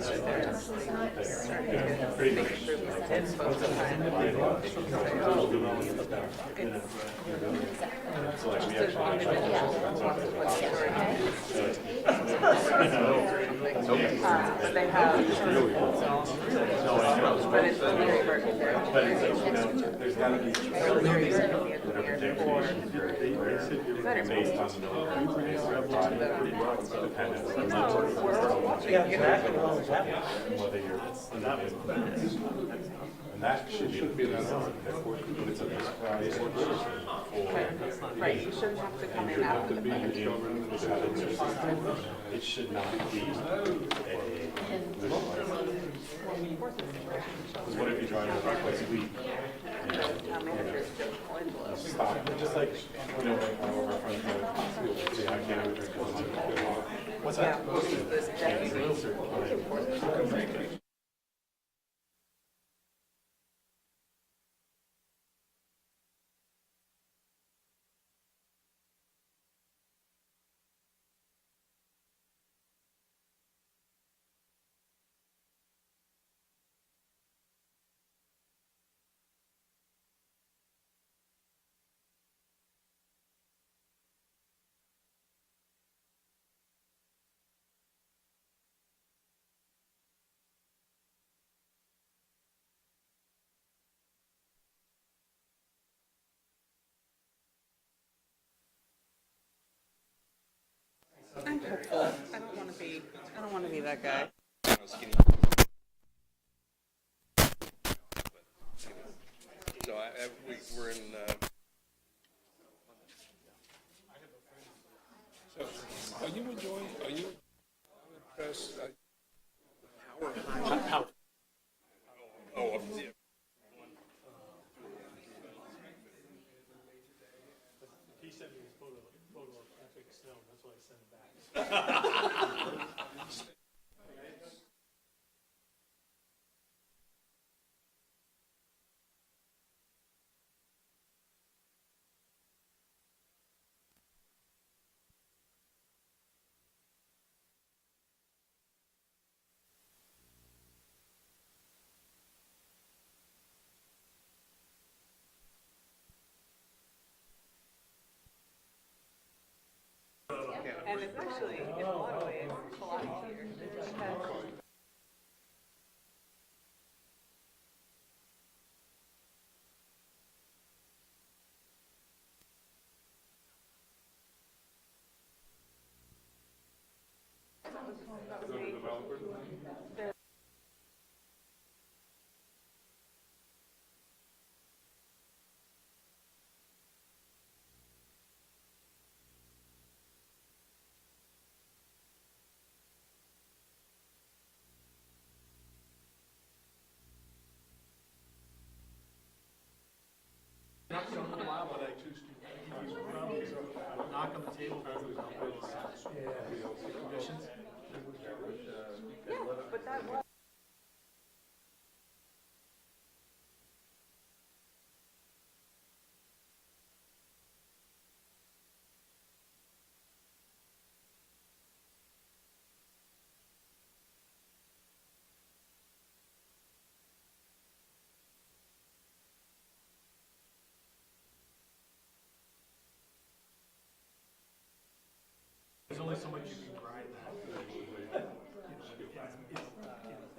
But they have, but it's very working there. There's got to be interpretation based on the We're watching, you know. whether you're and that should be that on. But it's a prescribed Right, you shouldn't have to come in after the fact. it should not be a because what if you drive a truck twice a week? Stop. Just like, you know, like one of our friends say, I can't ever drink because it's what's that? Can't drink certain times. I'm hopeful. I don't want to be. I don't want to be that guy. So we're in. So, are you enjoying? Are you impressed? How? Oh, yeah. He sent me his photo of epic snow. That's why I sent it back. And it's actually, in a lot of ways, a lot easier. Not so while, but I choose to knock on the table. Conditions. But that was. There's only so much you can grind that. It's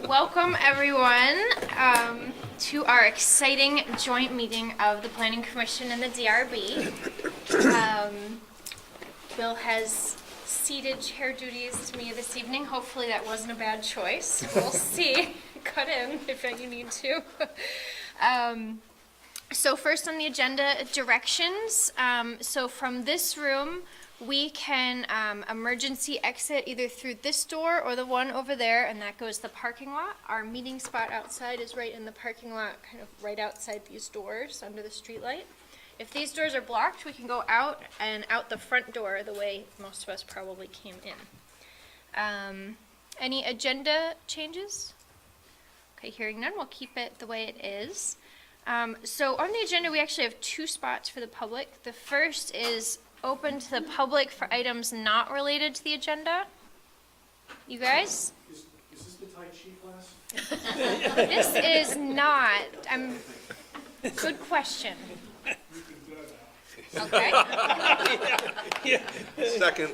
Welcome everyone to our exciting joint meeting of the Planning Commission and the DRB. Bill has ceded chair duties to me this evening. Hopefully that wasn't a bad choice. We'll see. Cut in if you need to. So first on the agenda, directions. So from this room, we can emergency exit either through this door or the one over there, and that goes to the parking lot. Our meeting spot outside is right in the parking lot, kind of right outside these doors under the street light. If these doors are blocked, we can go out and out the front door the way most of us probably came in. Any agenda changes? Okay, hearing none, we'll keep it the way it is. So on the agenda, we actually have two spots for the public. The first is open to the public for items not related to the agenda. You guys? Is this the Tai Chi class? This is not. Good question. Okay. Second.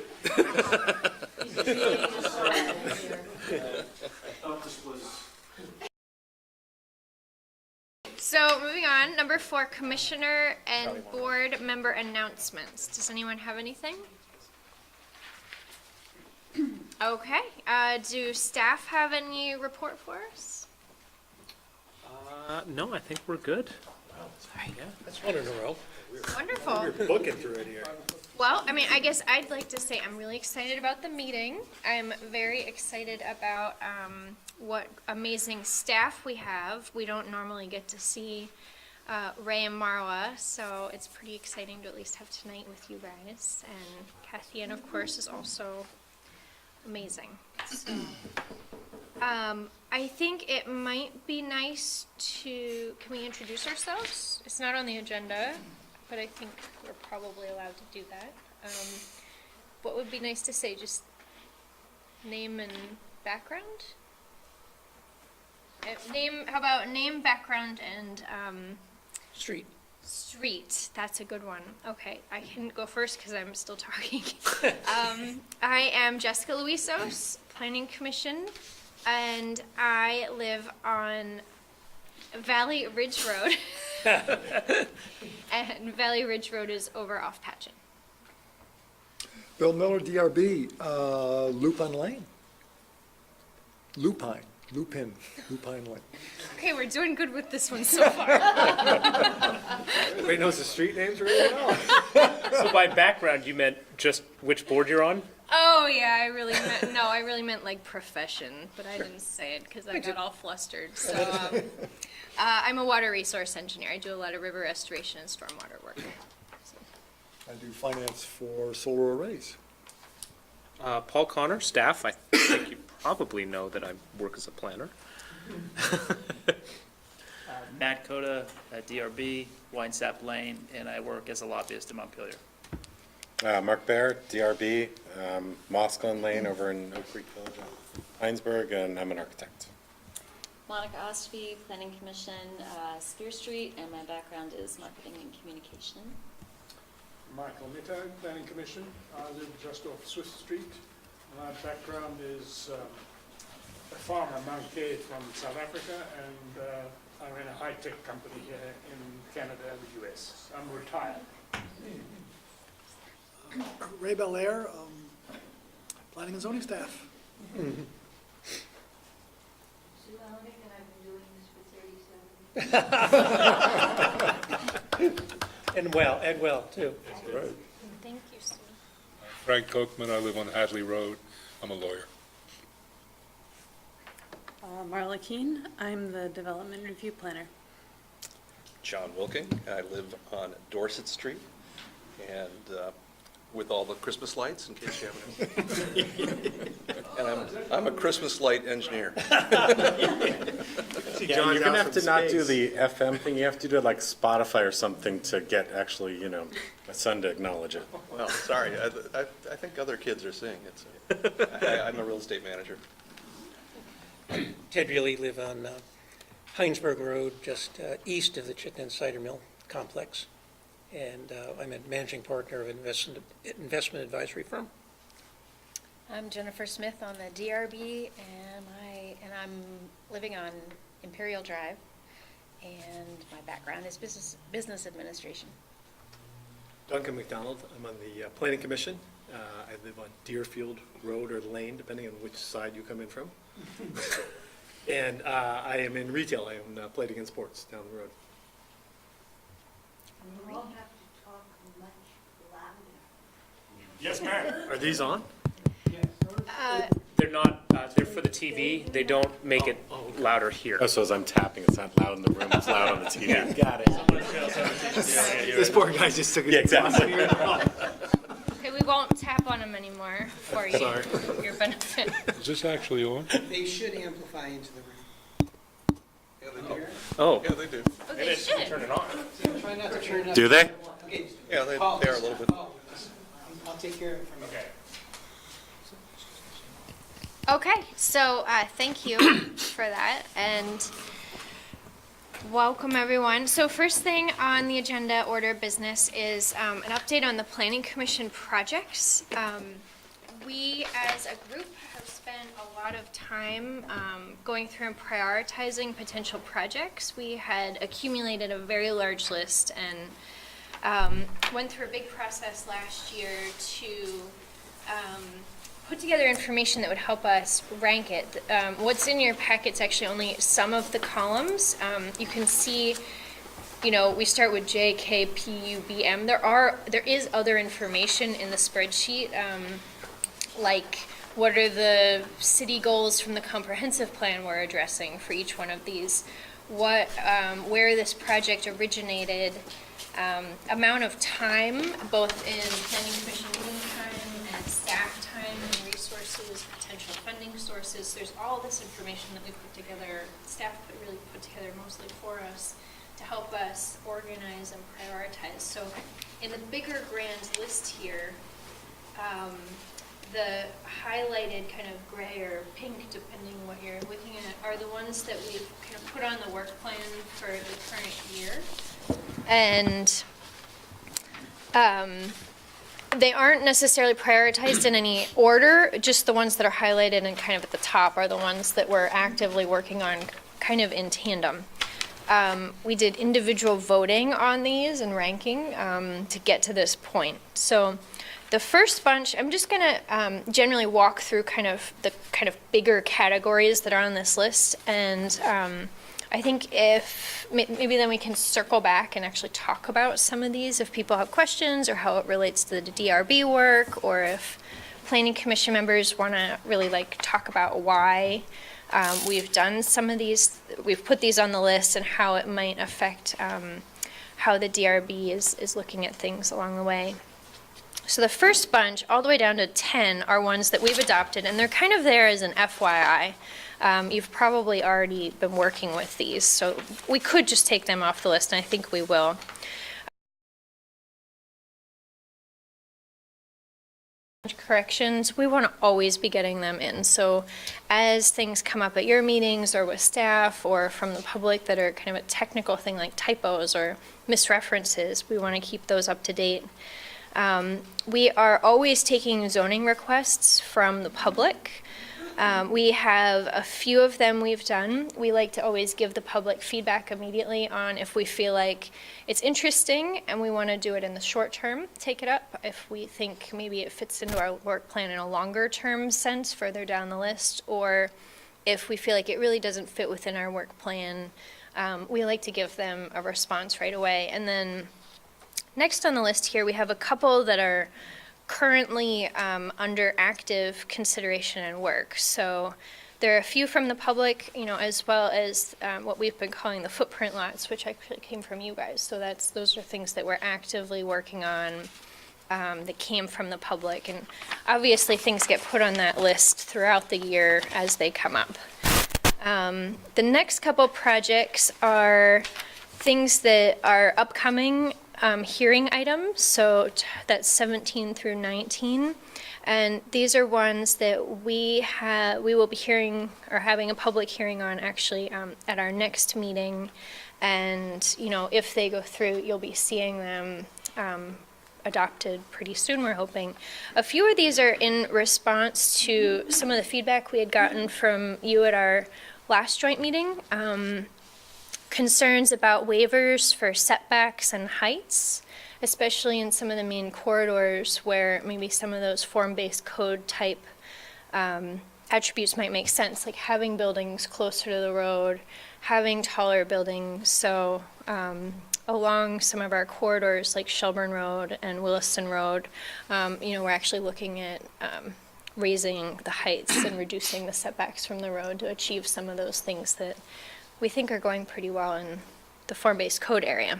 So moving on, number 4, commissioner and board member announcements. Does anyone have anything? Okay. Do staff have any report for us? No, I think we're good. That's one in a row. Wonderful. Booking through it here. Well, I mean, I guess I'd like to say I'm really excited about the meeting. I'm very excited about what amazing staff we have. We don't normally get to see Ray and Marwa, so it's pretty exciting to at least have tonight with you guys. And Kathy, and of course, is also amazing. So, I think it might be nice to, can we introduce ourselves? It's not on the agenda, but I think we're probably allowed to do that. What would be nice to say? Just name and background? How about name, background, and Street. street? That's a good one. Okay, I can go first because I'm still talking. I am Jessica Luisos, Planning Commission, and I live on Valley Ridge Road. And Valley Ridge Road is over off Patchen. Bill Miller, DRB, Lupine Lane. Lupine Lane. Okay, we're doing good with this one so far. Everybody knows the street names really well. So by background, you meant just which board you're on? Oh yeah, I really meant like profession, but I didn't say it because I got all flustered. So I'm a water resource engineer. I do a lot of river restoration and stormwater work. I do finance for solar arrays. Paul Connor, staff. I think you probably know that I work as a planner. Matt Coda at DRB, Winesap Lane, and I work as a lobbyist in Montpelier. Mark Bear, DRB, Moscone Lane over in Oak Creek Village, Heinsberg, and I'm an architect. Monica Ostby, Planning Commission, Spear Street, and my background is marketing and communication. Michael Mitta, Planning Commission. I live just off Swift Street. My background is a farmer, Mankay from South Africa, and I'm in a high-tech company here in Canada and the US. I'm retired. Ray Belair, planning and zoning staff. Sue Alnick, and I've been doing this for 37 And well, too. Thank you, Sue. Frank Kochman, I live on Hadley Road. I'm a lawyer. Marla Keene, I'm the development review planner. John Wilking, I live on Dorset Street, and with all the Christmas lights, in case you haven't. And I'm a Christmas light engineer. John, you're gonna have to not do the FM thing. You have to do it like Spotify or something to get actually, my son to acknowledge it. Well, sorry, I think other kids are seeing it. So. I'm a real estate manager. Ted Reilly, live on Heinsberg Road, just east of the Chittenden Cider Mill complex. And I'm a managing partner of an investment advisory firm. I'm Jennifer Smith on the DRB, and my and I'm living on Imperial Drive, and my background is business administration. Duncan McDonald, I'm on the Planning Commission. I live on Deerfield Road or Lane, depending on which side you come in from. And I am in retail. I own Plating and Sports down the road. You all have to talk much louder. Yes, ma'am. Are these on? They're not, they're for the TV. They don't make it louder here. Oh, so as I'm tapping, it's not loud in the room, it's loud on the TV. Got it. This poor guy just took it. Yeah, exactly. Okay, we won't tap on them anymore for you, Sorry. for your benefit. Is this actually on? They should amplify into the room. Oh, Yeah, they do. Oh, they should. turn it on. Try not to turn it up. Do they? Okay. Yeah, they Paul, are a little bit. I'll take care of it from you. Okay, so thank you for that, and welcome everyone. So first thing on the agenda, order of business, is an update on the Planning Commission projects. We as a group have spent a lot of time going through and prioritizing potential projects. We had accumulated a very large list and went through a big process last year to put together information that would help us rank it. What's in your packet's actually only some of the columns. You can see, you know, we start with J, K, P, U, B, M. There is other information in the spreadsheet, like what are the city goals from the comprehensive plan we're addressing for each one of these, what, where this project originated, amount of time, both in planning commission meeting time and staff time and resources, potential funding sources. There's all this information that we put together, staff really put together mostly for us to help us organize and prioritize. So in the bigger grand list here, the highlighted kind of gray or pink, depending what you're looking at, are the ones that we've kind of put on the work plan for the current year. And they aren't necessarily prioritized in any order, just the ones that are highlighted and kind of at the top are the ones that we're actively working on kind of in tandem. We did individual voting on these and ranking to get to this point. So the first bunch, I'm just gonna generally walk through kind of the bigger categories that are on this list, and I think if maybe then we can circle back and actually talk about some of these if people have questions or how it relates to the DRB work, or if planning commission members want to really talk about why we've done some of these, we've put these on the list and how it might affect how the DRB is looking at things along the way. So the first bunch, all the way down to 10, are ones that we've adopted, and they're kind of there as an FYI. You've probably already been working with these, so we could just take them off the list, and I think we will. Corrections, we want to always be getting them in. So as things come up at your meetings or with staff or from the public that are kind of a technical thing like typos or misreferences, we want to keep those up to date. We are always taking zoning requests from the public. We have a few of them we've done. We like to always give the public feedback immediately on if we feel like it's interesting and we want to do it in the short term, take it up. If we think maybe it fits into our work plan in a longer term sense further down the list, or if we feel like it really doesn't fit within our work plan, we like to give them a response right away. And then next on the list here, we have a couple that are currently under active consideration and work. So there are a few from the public, as well as what we've been calling the footprint lots, which actually came from you guys. So those are things that we're actively working on that came from the public. And obviously things get put on that list throughout the year as they come up. The next couple projects are things that are upcoming hearing items, so that's 17 through 19, and these are ones that we will be hearing or having a public hearing on actually at our next meeting, and if they go through, you'll be seeing them adopted pretty soon, we're hoping. A few of these are in response to some of the feedback we had gotten from you at our last joint meeting. Concerns about waivers for setbacks and heights, especially in some of the main corridors where maybe some of those form-based code type attributes might make sense, like having buildings closer to the road, having taller buildings. So along some of our corridors like Shelburne Road and Williston Road, we're actually looking at raising the heights and reducing the setbacks from the road to achieve some of those things that we think are going pretty well in the form-based code area.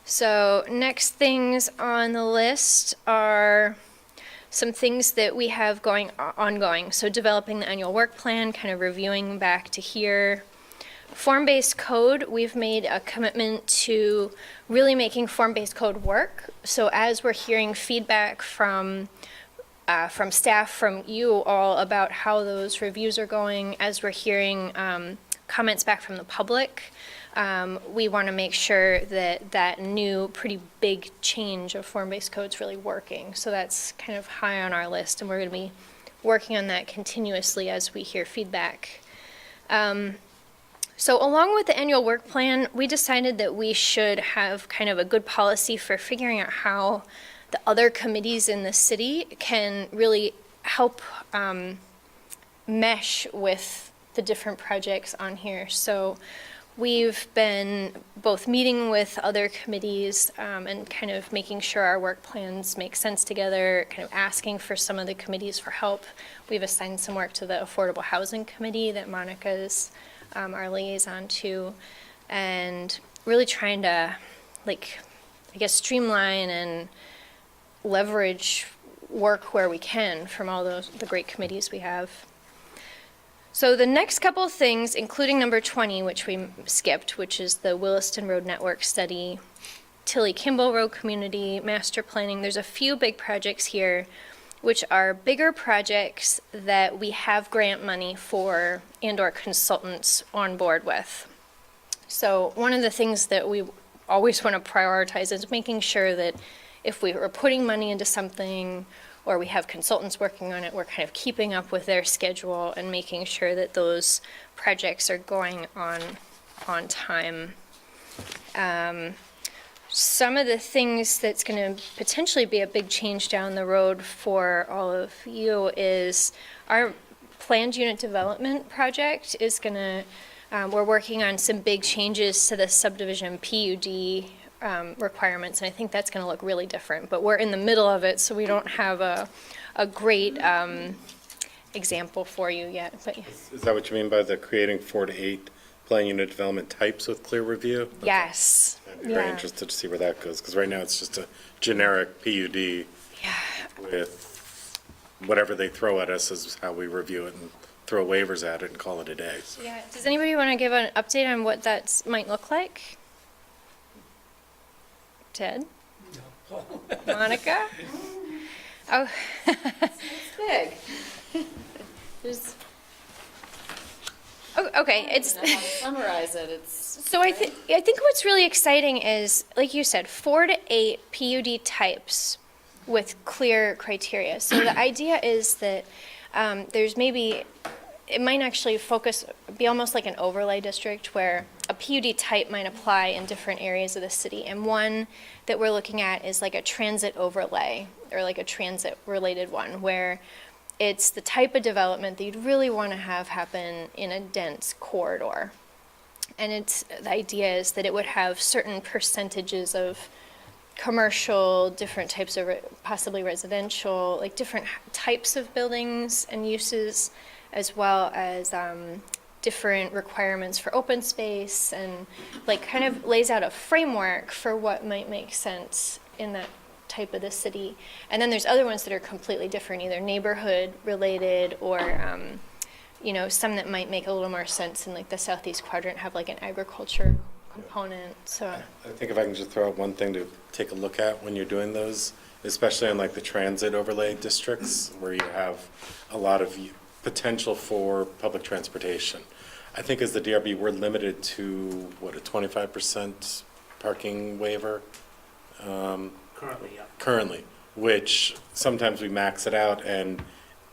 So next things on the list are some things that we have ongoing. So developing the annual work plan, kind of reviewing back to here. Form-based code, we've made a commitment to really making form-based code work. So as we're hearing feedback from staff, from you all about how those reviews are going, as we're hearing comments back from the public, we want to make sure that that new pretty big change of form-based code is really working. So that's kind of high on our list, and we're going to be working on that continuously as we hear feedback. So along with the annual work plan, we decided that we should have kind of a good policy for figuring out how the other committees in the city can really help mesh with the different projects on here. So we've been both meeting with other committees and kind of making sure our work plans make sense together, kind of asking for some of the committees for help. We've assigned some work to the Affordable Housing Committee that Monica's our liaison to, and really trying to, streamline and leverage work where we can from all the great committees we have. So the next couple of things, including number 20, which we skipped, which is the Williston Road Network Study, Tilly-Kimball Road Community, Master Planning. There's a few big projects here, which are bigger projects that we have grant money for and/or consultants on board with. So one of the things that we always want to prioritize is making sure that if we are putting money into something or we have consultants working on it, we're kind of keeping up with their schedule and making sure that those projects are going on time. Some of the things that's going to potentially be a big change down the road for all of you is our planned unit development project is going to, we're working on some big changes to the subdivision PUD requirements, and I think that's going to look really different, but we're in the middle of it, so we don't have a great example for you yet. But Is that what you mean by the creating 4 to 8 plan unit development types with clear review? yes. I'd be very interested to see where that goes, because right now it's just a generic PUD with whatever they throw at us is how we review it and throw waivers at it and call it a day. So. Yeah. Does anybody want to give an update on what that might look like? Ted? No. Monica? Oh. It's big. There's. Oh, okay. I don't know how to summarize it. It's. So I think what's really exciting is, like you said, 4 to 8 PUD types with clear criteria. So the idea is that there's maybe, it might actually be almost like an overlay district where a PUD type might apply in different areas of the city. And one that we're looking at is like a transit overlay, or like a transit related one, where it's the type of development that you'd really want to have happen in a dense corridor. And the idea is that it would have certain percentages of commercial, different types of possibly residential, like different types of buildings and uses, as well as different requirements for open space, and like kind of lays out a framework for what might make sense in that type of the city. And then there's other ones that are completely different, either neighborhood related or some that might make a little more sense in like the southeast quadrant, have like an agriculture component. So I think if I can just throw out one thing to take a look at when you're doing those, especially on like the transit overlay districts where you have a lot of potential for public transportation. I think as the DRB, we're limited to, a 25% parking waiver Currently, yeah. currently, which sometimes we max it out, and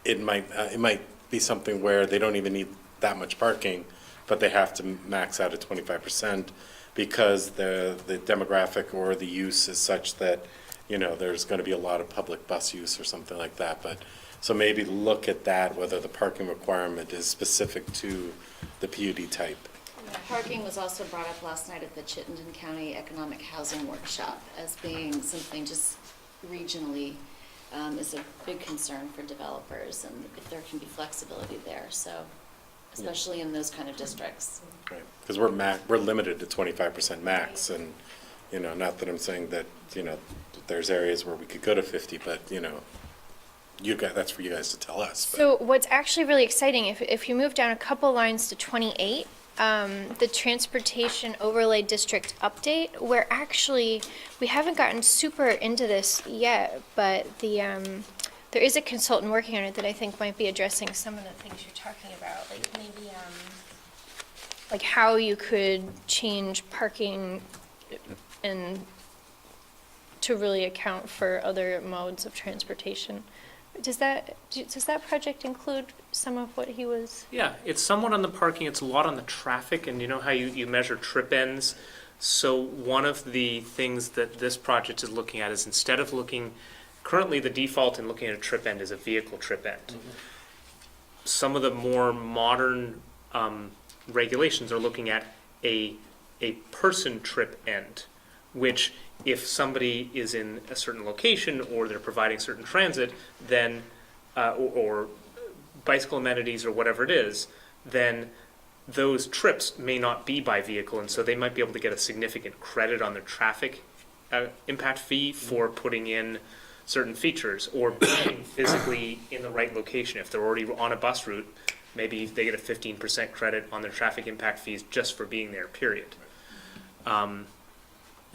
it might be something where they don't even need that much parking, but they have to max out at 25% because the demographic or the use is such that, you know, there's going to be a lot of public bus use or something like that. But so maybe look at that, whether the parking requirement is specific to the PUD type. Parking was also brought up last night at the Chittenden County Economic Housing Workshop as being something just regionally is a big concern for developers, and if there can be flexibility there, so, especially in those kind of districts. Right, because we're limited to 25% max, and, you know, not that I'm saying that, you know, there's areas where we could go to 50, but, you know, that's for you guys to tell us. But. So what's actually really exciting, if you move down a couple lines to 28, the transportation overlay district update, where actually we haven't gotten super into this yet, but there is a consultant working on it that I think might be addressing some of the things you're talking about, like maybe like how you could change parking and to really account for other modes of transportation. Does that project include some of what he was? Yeah, it's somewhat on the parking, it's a lot on the traffic, and you know how you measure trip ends? So one of the things that this project is looking at is instead of looking, currently the default in looking at a trip end is a vehicle trip end. Mm-hmm. Some of the more modern regulations are looking at a person trip end, which if somebody is in a certain location or they're providing certain transit, then or bicycle amenities or whatever it is, then those trips may not be by vehicle, and so they might be able to get a significant credit on their traffic impact fee for putting in certain features or being physically in the right location. If they're already on a bus route, maybe they get a 15% credit on their traffic impact fees just for being there, period.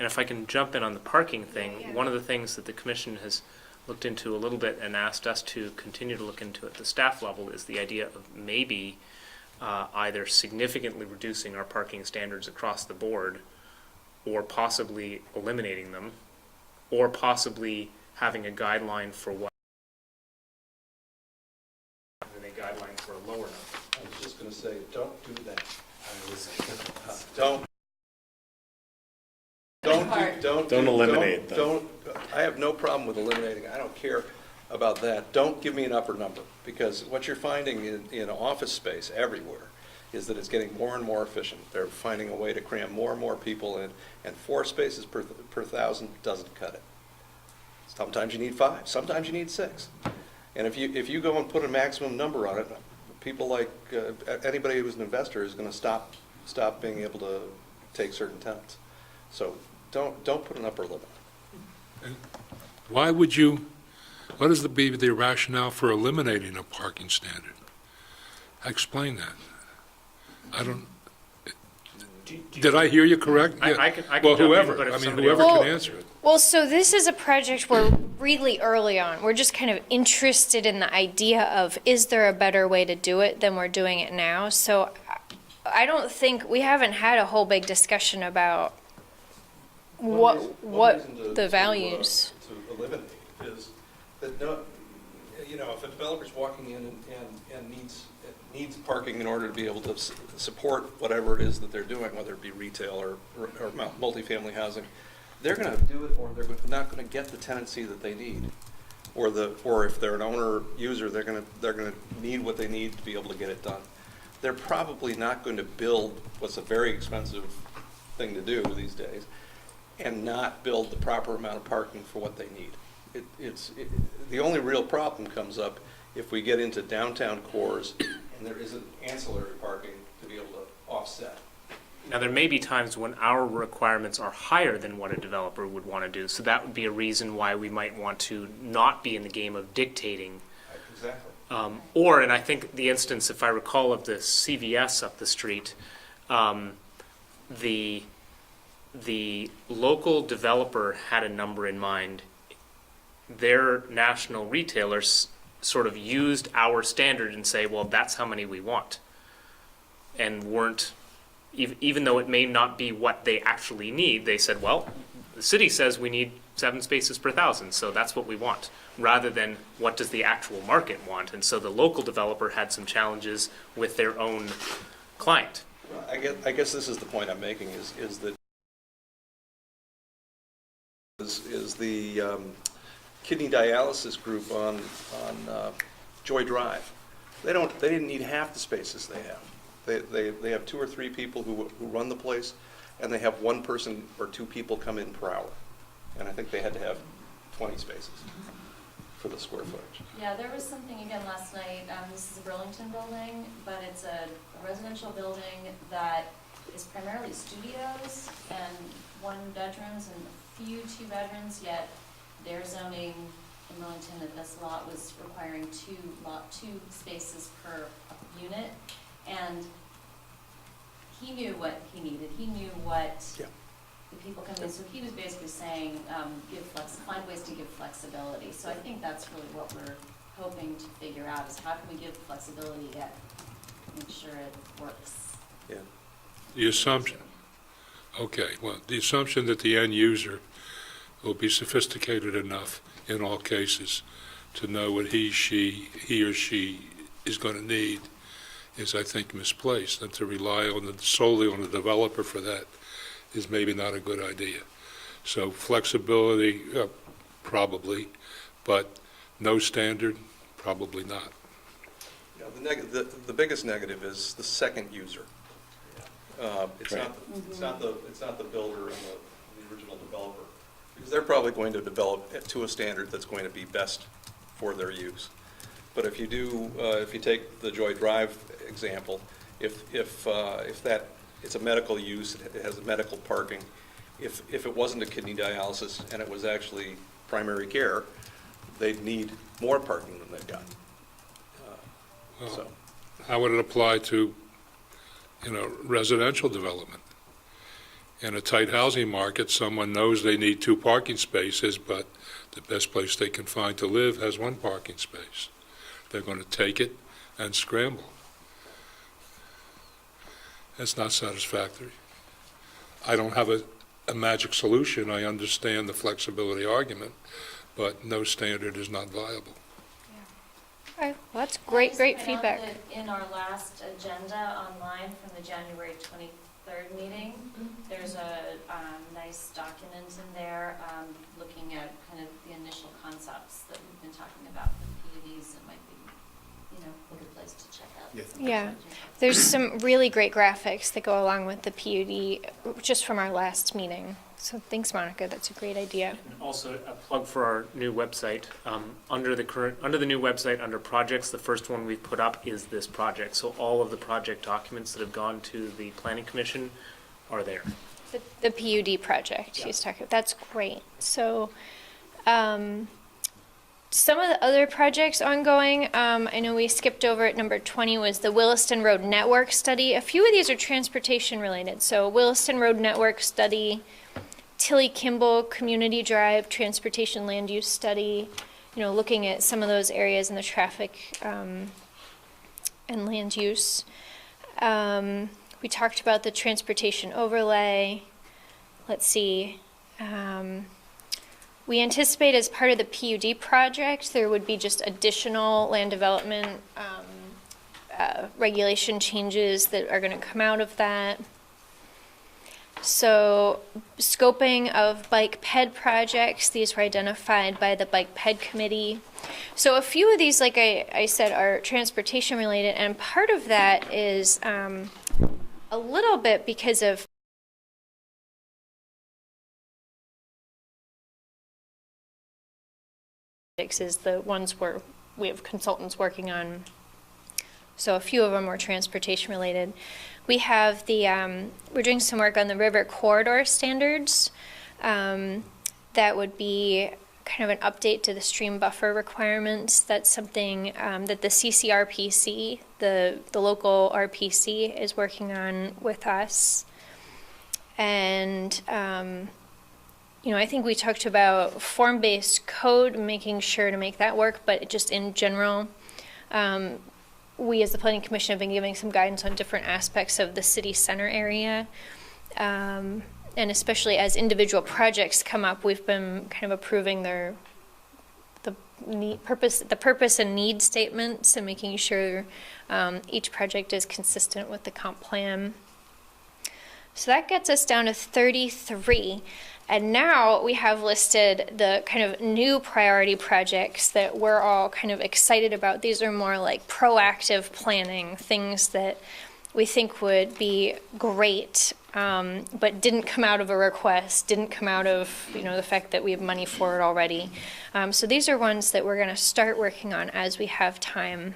And if I can jump in on the parking thing, one of the things that the commission has looked into a little bit and asked us to continue to look into at the staff level is the idea of maybe either significantly reducing our parking standards across the board, or possibly eliminating them, or possibly having a guideline for what, and a guideline for a lower number. I was just going to say, don't do that. Don't eliminate them. I have no problem with eliminating. I don't care about that. Don't give me an upper number, because what you're finding in office space everywhere is that it's getting more and more efficient. They're finding a way to cram more and more people in, and 4 spaces per 1,000 doesn't cut it. Sometimes you need 5, sometimes you need 6. And if you go and put a maximum number on it, people like anybody who's an investor is going to stop being able to take certain tenants. So don't put an upper limit. And why would you? What is the rationale for eliminating a parking standard? Explain that. I don't. Did I hear you correct? I can well, jump in, whoever. but if I mean, somebody whoever else- can answer it. Well, so this is a project we're really early on. We're just kind of interested in the idea of, is there a better way to do it than we're doing it now? So we haven't had a whole big discussion about what the values. To eliminate is that if a developer's walking in and needs parking in order to be able to support whatever it is that they're doing, whether it be retail or multifamily housing, they're going to do it, or they're not going to get the tenancy that they need, or if they're an owner user, they're going to need what they need to be able to get it done. They're probably not going to build what's a very expensive thing to do these days, and not build the proper amount of parking for what they need. The only real problem comes up if we get into downtown cores and there isn't ancillary parking to be able to offset. Now, there may be times when our requirements are higher than what a developer would want to do, so that would be a reason why we might want to not be in the game of dictating. Exactly. And I think the instance, if I recall, of the CVS up the street, the local developer had a number in mind. Their national retailers sort of used our standard and say, well, that's how many we want, and weren't, even though it may not be what they actually need, they said, well, the city says we need 7 spaces per 1,000, so that's what we want, rather than what does the actual market want. And so the local developer had some challenges with their own client. I guess this is the point I'm making, is that is the kidney dialysis group on Joy Drive. They didn't need half the spaces they have. They have 2 or 3 people who run the place, and they have 1 person or 2 people come in per hour. And I think they had to have 20 spaces for the square footage. Yeah, there was something again last night. This is a Burlington building, but it's a residential building that is primarily studios and 1 bedrooms and a few 2 bedrooms, yet their zoning in Burlington that this lot was requiring 2 spaces per unit. And he knew what he needed. He knew what the people coming in. So he was basically saying, find ways to give flexibility. So I think that's really what we're hoping to figure out, is how can we give flexibility yet make sure it works. Yeah. The assumption, okay, well, the assumption that the end user will be sophisticated enough in all cases to know what he or she is going to need is, I think, misplaced. And to rely solely on the developer for that is maybe not a good idea. So flexibility, probably, but no standard, probably not. Yeah, the biggest negative is the second user. It's not the builder and the original developer, because they're probably going to develop it to a standard that's going to be best for their use. But if you take the Joy Drive example, if that it's a medical use, it has a medical parking. If it wasn't a kidney dialysis and it was actually primary care, they'd need more parking than they've got. Well, how would it apply to, residential development? In a tight housing market, someone knows they need 2 parking spaces, but the best place they can find to live has 1 parking space. They're going to take it and scramble. That's not satisfactory. I don't have a magic solution. I understand the flexibility argument, but no standard is not viable. Okay, well, that's great feedback. In our last agenda online from the January 23rd meeting, there's a nice document in there looking at kind of the initial concepts that we've been talking about with PUDs. It might be, a good place to check out. Yeah, there's some really great graphics that go along with the PUD just from our last meeting. So thanks, Monica. That's a great idea. And also a plug for our new website. Under the new website, under projects, the first one we've put up is this project. So all of the project documents that have gone to the Planning Commission are there. The PUD project he's talking about. That's great. So some of the other projects ongoing, I know we skipped over at number 20 was the Williston Road Network Study. A few of these are transportation related. So Williston Road Network Study, Tilly Kimball Community Drive Transportation Land Use Study, looking at some of those areas in the traffic and land use. We talked about the transportation overlay. Let's see. We anticipate as part of the PUD project, there would be just additional land development regulation changes that are going to come out of that. So scoping of bike ped projects, these were identified by the bike ped committee. So a few of these, like I said, are transportation related, and part of that is a little bit because of is the ones where we have consultants working on. So a few of them were transportation related. We have we're doing some work on the river corridor standards. That would be kind of an update to the stream buffer requirements. That's something that the CCRPC, the local RPC, is working on with us. And I think we talked about form-based code, making sure to make that work, but just in general, we as the Planning Commission have been giving some guidance on different aspects of the city center area. And especially as individual projects come up, we've been kind of approving the purpose and need statements and making sure each project is consistent with the comp plan. So that gets us down to 33. And now we have listed the kind of new priority projects that we're all kind of excited about. These are more like proactive planning, things that we think would be great, but didn't come out of a request, didn't come out of, the fact that we have money for it already. So these are ones that we're going to start working on as we have time.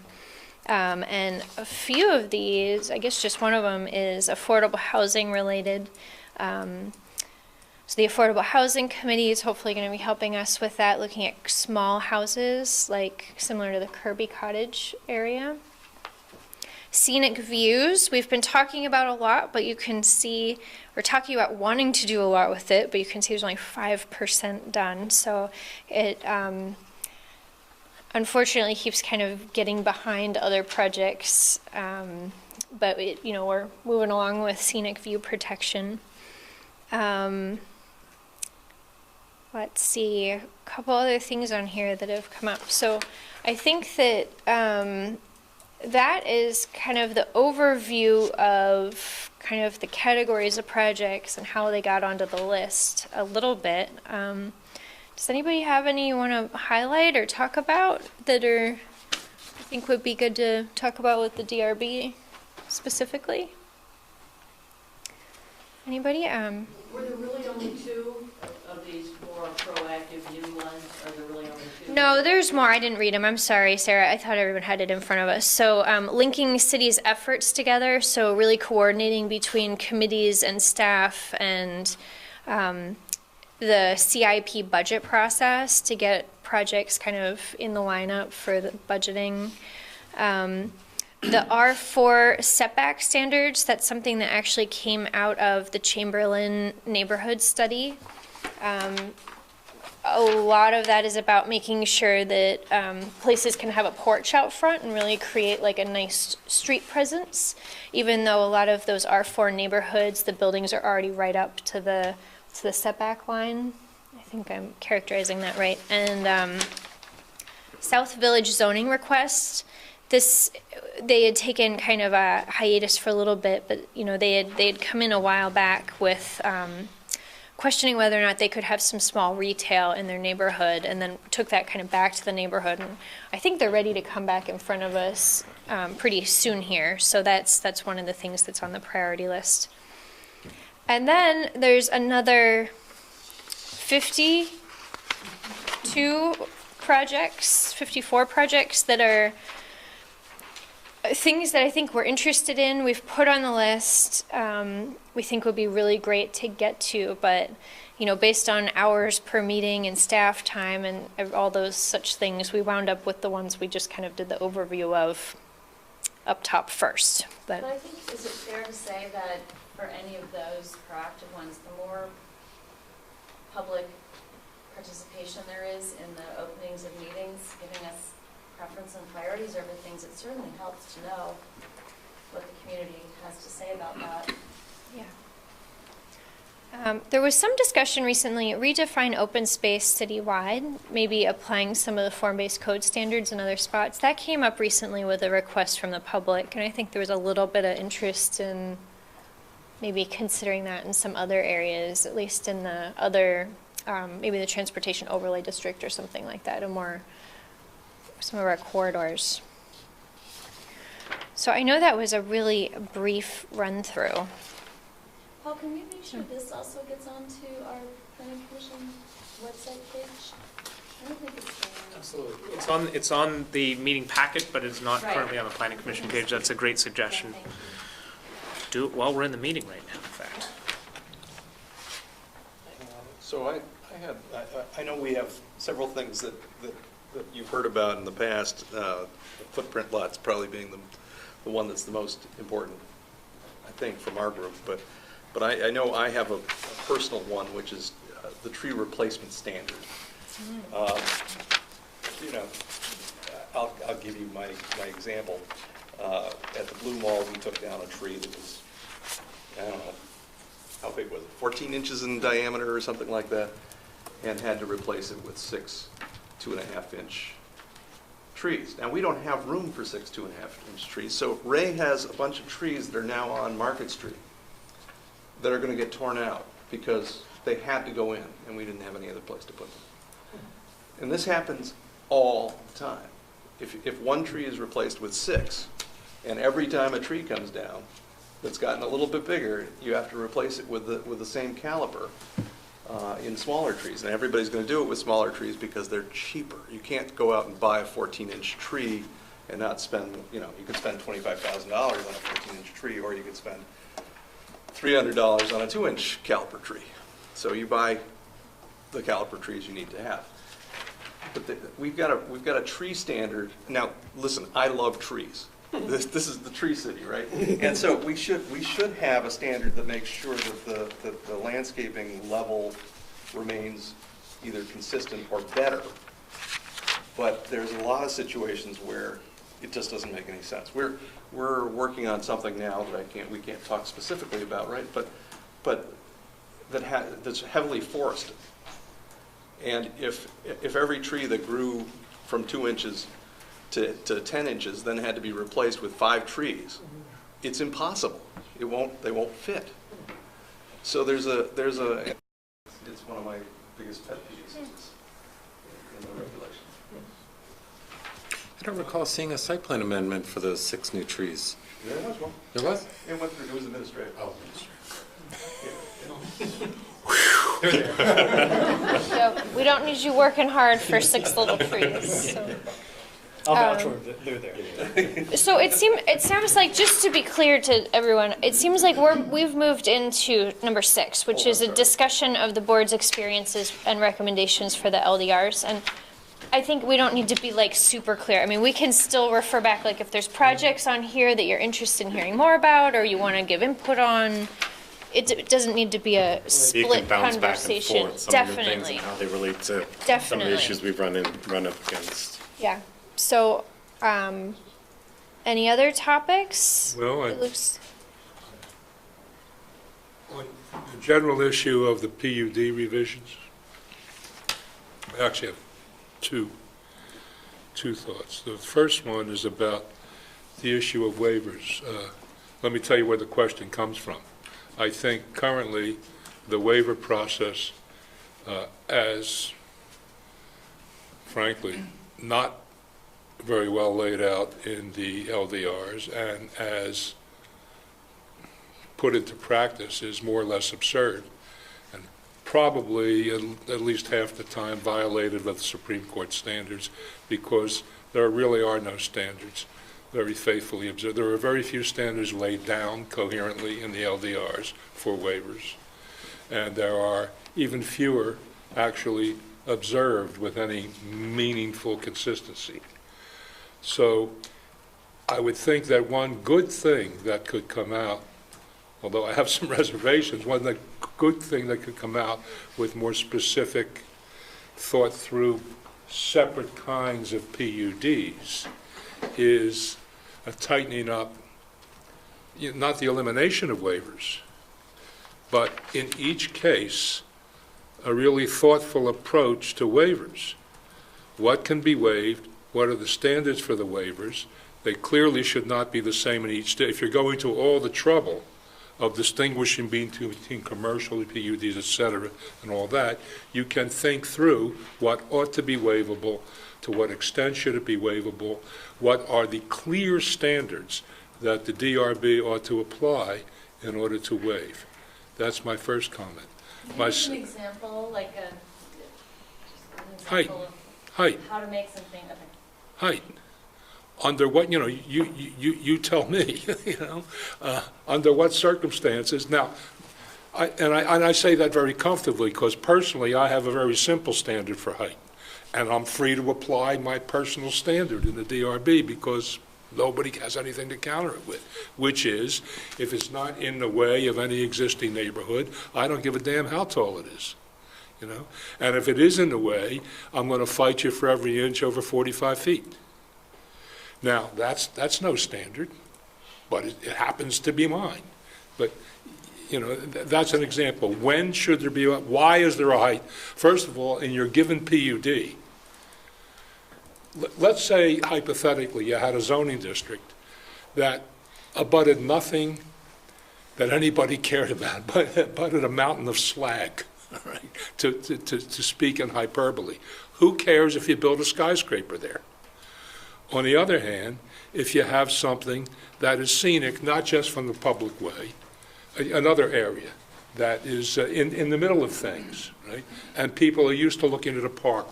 And a few of these, I guess just one of them is affordable housing related. So the Affordable Housing Committee is hopefully going to be helping us with that, looking at small houses, like similar to the Kirby Cottage area. Scenic views, we've been talking about a lot, but you can see, we're talking about wanting to do a lot with it, but you can see there's only 5% done. So it unfortunately keeps kind of getting behind other projects, but we're moving along with scenic view protection. Let's see, a couple other things on here that have come up. So I think that that is kind of the overview of kind of the categories of projects and how they got onto the list a little bit. Does anybody have any you want to highlight or talk about that I think would be good to talk about with the DRB specifically? Anybody? Were there really only two of these more proactive new ones? Are there really only two? No, there's more. I didn't read them. I'm sorry, Sarah. I thought everyone had it in front of us. So linking cities' efforts together, so really coordinating between committees and staff and the CIP budget process to get projects kind of in the lineup for the budgeting. The R4 setback standards, that's something that actually came out of the Chamberlain neighborhood study. A lot of that is about making sure that places can have a porch out front and really create like a nice street presence, even though a lot of those R4 neighborhoods, the buildings are already right up to the setback line. I think I'm characterizing that right. And South Village zoning requests, they had taken kind of a hiatus for a little bit, but they had come in a while back with questioning whether or not they could have some small retail in their neighborhood, and then took that kind of back to the neighborhood. And I think they're ready to come back in front of us pretty soon here. So that's one of the things that's on the priority list. And then there's another 54 projects that are things that I think we're interested in, we've put on the list, we think would be really great to get to, but based on hours per meeting and staff time and all those such things, we wound up with the ones we just kind of did the overview of up top first. But I think, is it fair to say that for any of those proactive ones, the more public participation there is in the openings of meetings, giving us preference and priorities over things, it certainly helps to know what the community has to say about that. Yeah. There was some discussion recently, redefine open space citywide, maybe applying some of the form-based code standards in other spots. That came up recently with a request from the public, and I think there was a little bit of interest in maybe considering that in some other areas, at least in the other, maybe the transportation overlay district or something like that, some of our corridors. So I know that was a really brief run-through. Paul, can we make sure this also gets onto our planning commission website page? I don't think it's there. Absolutely. It's on the meeting packet, but it's not Right. currently on the planning commission page. That's a great suggestion. Yeah, Do it while we're in the meeting right now, in fact. So I know we have several things that you've heard about in the past, the footprint lots probably being the one that's the most important, I think, from our group. But I know I have a personal one, which is the tree replacement standard. I'll give you my example. At the Blue Mall, we took down a tree that was, I don't know, how big was it, 14 inches in diameter or something like that, and had to replace it with 6 2.5-inch trees. Now, we don't have room for 6 2.5-inch trees, so Ray has a bunch of trees that are now on Market Street that are going to get torn out because they had to go in, and we didn't have any other place to put them. And this happens all the time. If one tree is replaced with 6, and every time a tree comes down that's gotten a little bit bigger, you have to replace it with the same caliber in smaller trees. And everybody's going to do it with smaller trees because they're cheaper. You can't go out and buy a 14-inch tree and not spend, you could spend $25,000 on a 14-inch tree, or you could spend $300 on a 2-inch caliper tree. So you buy the caliper trees you need to have. But we've got a tree standard. Now, listen, I love trees. This is the tree city, right? And so we should have a standard that makes sure that the landscaping level remains either consistent or better. But there's a lot of situations where it just doesn't make any sense. We're working on something now that we can't talk specifically about, right? But that's heavily forested. And if every tree that grew from 2 inches to 10 inches then had to be replaced with 5 trees, it's impossible. They won't fit. So it's one of my biggest pet peeves in the regulation. I don't recall seeing a site plan amendment for those 6 new trees. There was one. There was? It went through, it was administrative. Oh, So we don't need you working hard for 6 little trees. So. I'll vouch for it, they're there. So it sounds like, just to be clear to everyone, it seems like we've moved into number 6, which is a discussion of the board's experiences and recommendations for the LDRs. And I think we don't need to be like super clear. I mean, we can still refer back, like if there's projects on here that you're interested in hearing more about, or you want to give input on. It doesn't need to be a You split can bounce conversation. back and forth some of the things Definitely. and how they relate to some of the Definitely. issues we've run up against. Yeah. So, any other topics? Well, It looks- on the general issue of the PUD revisions, I actually have two thoughts. The first one is about the issue of waivers. Let me tell you where the question comes from. I think currently the waiver process, as frankly not very well laid out in the LDRs and as put into practice, is more or less absurd, and probably at least half the time violated of the Supreme Court standards, because there really are no standards very faithfully observed. There are very few standards laid down coherently in the LDRs for waivers, and there are even fewer actually observed with any meaningful consistency. So I would think that one good thing that could come out, although I have some reservations, one good thing that could come out with more specific, thought through, separate kinds of PUDs is a tightening up, not the elimination of waivers, but in each case, a really thoughtful approach to waivers. What can be waived? What are the standards for the waivers? They clearly should not be the same in each state. If you're going to all the trouble of distinguishing between commercial PUDs, et cetera, and all that, you can think through what ought to be waivable, to what extent should it be waivable, what are the clear standards that the DRB ought to apply in order to waive. That's my first comment. Can you give an example, like an Height. example Height. of how to make something, okay. Height. Under what, you tell me, under what circumstances. Now, I say that very comfortably, because personally I have a very simple standard for height, and I'm free to apply my personal standard in the DRB because nobody has anything to counter it with, which is, if it's not in the way of any existing neighborhood, I don't give a damn how tall it is. And if it is in the way, I'm going to fight you for every inch over 45 feet. Now, that's no standard, but it happens to be mine. But, You know, that's an example. When should there be, why is there a height? First of all, in your given PUD, let's say hypothetically you had a zoning district that abutted nothing that anybody cared about, but abutted a mountain of slag, all right, to speak in hyperbole. Who cares if you build a skyscraper there? On the other hand, if you have something that is scenic, not just from the public way, another area that is in the middle of things, right? And people are used to looking at a park,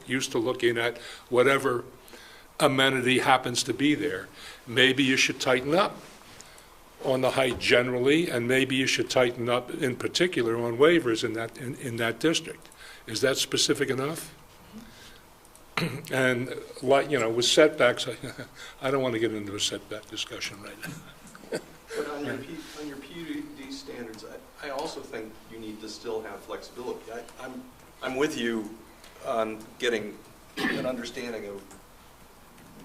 used to looking at whatever amenity happens to be there. Maybe you should tighten up on the height generally, and maybe you should tighten up in particular on waivers in that district. Is that specific enough? And like, you know, with setbacks, I don't want to get into a setback discussion right now. But on your PUD standards, I also think you need to still have flexibility. I'm with you on getting an understanding of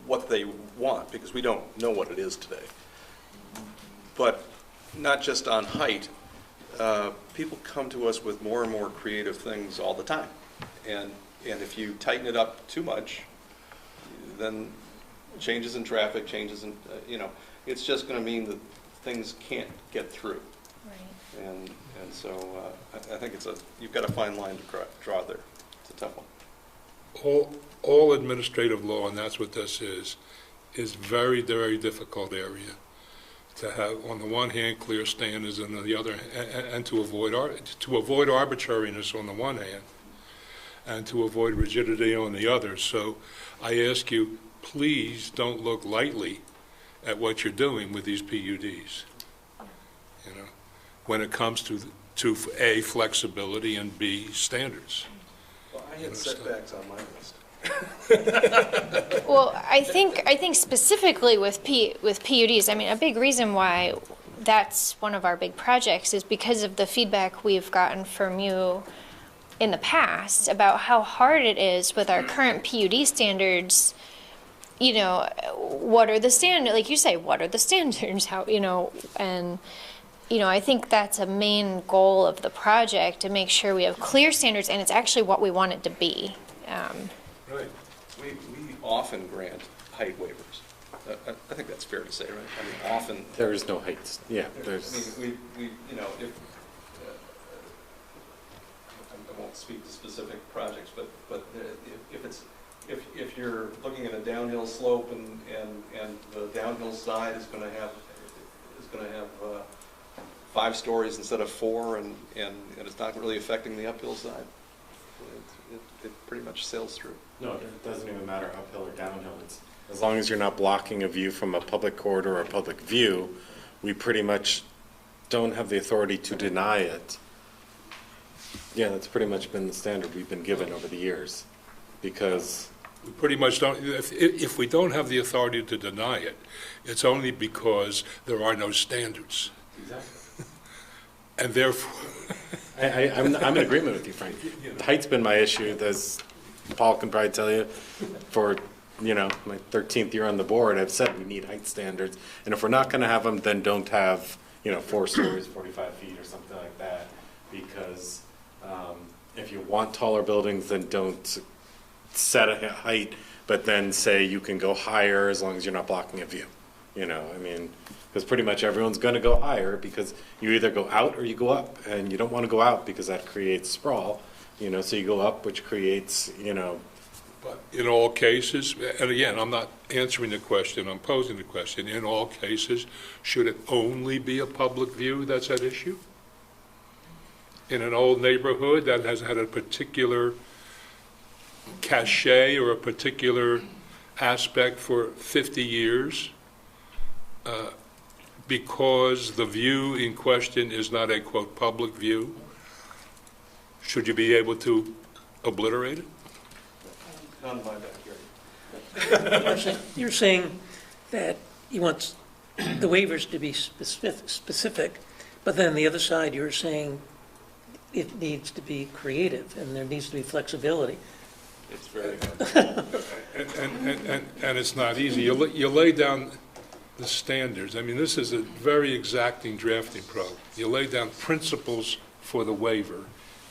what they want, because we don't know what it is today. But not just on height, people come to us with more and more creative things all the time. And if you tighten it up too much, then changes in traffic, changes in, you know, it's just going to mean that things can't get through. Right. And so I think you've got a fine line to draw there. It's a tough one. All administrative law, and that's what this is very, very difficult area to have, on the one hand, clear standards, and on the other, and to avoid arbitrariness on the one hand, and to avoid rigidity on the other. So I ask you, please don't look lightly at what you're doing with these PUDs. You know, when it comes to A, flexibility, and B, standards. Well, I had setbacks on my list. Well, I think specifically with PUDs, I mean, a big reason why that's one of our big projects is because of the feedback we've gotten from you in the past about how hard it is with our current PUD standards. You know, what are the standards? Like you say, what are the standards? How, you know, and you know, I think that's a main goal of the project, to make sure we have clear standards, and it's actually what we want it to be. Right. We often grant height waivers. I think that's fair to say, right? I mean, often. There is no height. Yeah, there's. I mean, we you know, if I won't speak to specific projects, but if you're looking at a downhill slope and the downhill side is going to have 5 stories instead of 4, and it's not really affecting the uphill side, it pretty much sails through. No, it doesn't even matter uphill or downhill. It's, as long as you're not blocking a view from a public corridor or a public view, we pretty much don't have the authority to deny it. Yeah, that's pretty much been the standard we've been given over the years, because We pretty much don't, if we don't have the authority to deny it, it's only because there are no standards. Exactly. And therefore, I'm in agreement with you, Frank. The height's been my issue, as Paul can probably tell you, for, you know, my 13th year on the board. I've said we need height standards, and if we're not going to have them, then don't have, you know, 4 stories, 45 feet or something like that, because if you want taller buildings, then don't set a height, but then say you can go higher as long as you're not blocking a view. You know, I mean, because pretty much everyone's going to go higher, because you either go out or you go up, and you don't want to go out because that creates sprawl, you know, so you go up, which creates, you know. but in all cases, and again, I'm not answering the question, I'm posing the question, in all cases, should it only be a public view that's at issue? In an old neighborhood that has had a particular cachet or a particular aspect for 50 years, because the view in question is not a, quote, public view, should you be able to obliterate it? Not in my backyard. You're saying that you want the waivers to be specific, but then the other side, you're saying it needs to be creative and there needs to be flexibility. It's very hard. And it's not easy. You lay down the standards. I mean, this is a very exacting drafting pro. You lay down principles for the waiver,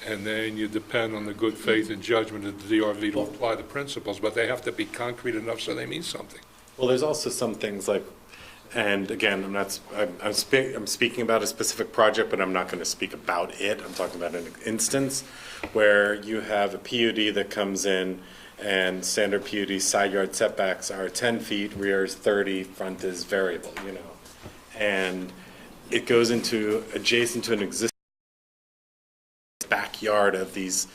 and then you depend on the good faith and judgment of the DRV to apply the principles, but they have to be concrete enough so they mean something. Well, there's also some things like, and again, I'm speaking about a specific project, but I'm not going to speak about it. I'm talking about an instance where you have a PUD that comes in, and standard PUD side yard setbacks are 10 feet, rear is 30, front is variable, you know. And it goes into adjacent to an existing backyard of these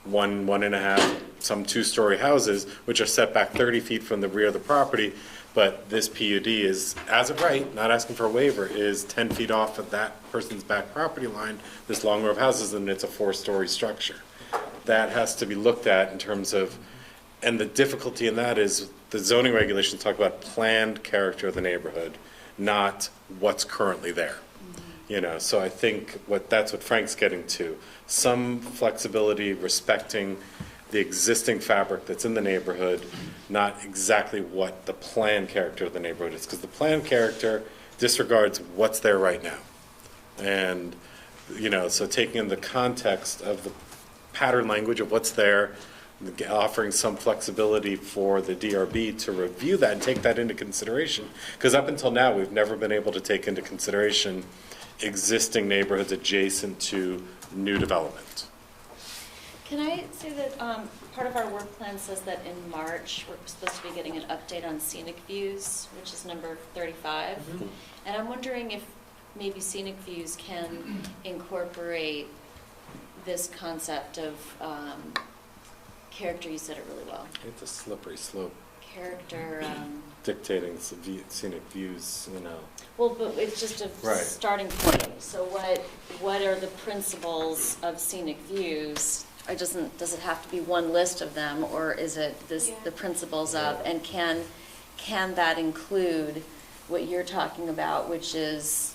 1.5, some 2-story houses, which are set back 30 feet from the rear of the property. But this PUD is, as of right, not asking for a waiver, is 10 feet off of that person's back property line, this long row of houses, and it's a 4-story structure. That has to be looked at in terms of, and the difficulty in that is the zoning regulations talk about planned character of the neighborhood, not what's currently there. You know, so I think that's what Frank's getting to. Some flexibility respecting the existing fabric that's in the neighborhood, not exactly what the planned character of the neighborhood is, because the planned character disregards what's there right now. And, you know, so taking in the context of the pattern language of what's there, offering some flexibility for the DRB to review that and take that into consideration. Because up until now, we've never been able to take into consideration existing neighborhoods adjacent to new development. Can I say that part of our work plan says that in March, we're supposed to be getting an update on scenic views, which is number 35. Mm-hmm. And I'm wondering if maybe scenic views can incorporate this concept of character. You said it really well. It's a slippery slope. Character. Dictating scenic views, you know. Well, but it's just a Right. starting point. So what are the principles of scenic views? Or does it have to be one list of them, or is it the principles of, and can that include what you're talking about, which is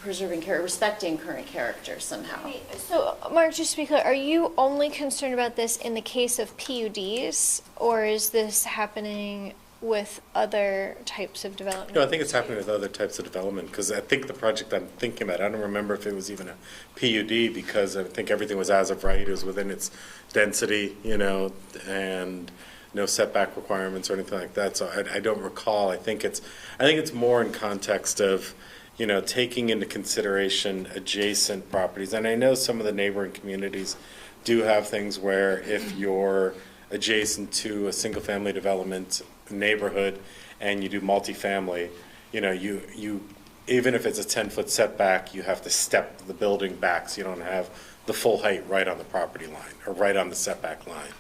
respecting current character somehow? So, Mark, just to be clear, are you only concerned about this in the case of PUDs, or is this happening with other types of development? No, I think it's happening with other types of development, because I think the project I'm thinking about, I don't remember if it was even a PUD, because I think everything was as of right, it was within its density, you know, and no setback requirements or anything like that, so I don't recall. I think it's more in context of, you know, taking into consideration adjacent properties, and I know some of the neighboring communities do have things where if you're adjacent to a single-family development neighborhood and you do multifamily, you know, you even if it's a 10-foot setback, you have to step the building back so you don't have the full height right on the property line or right on the setback line.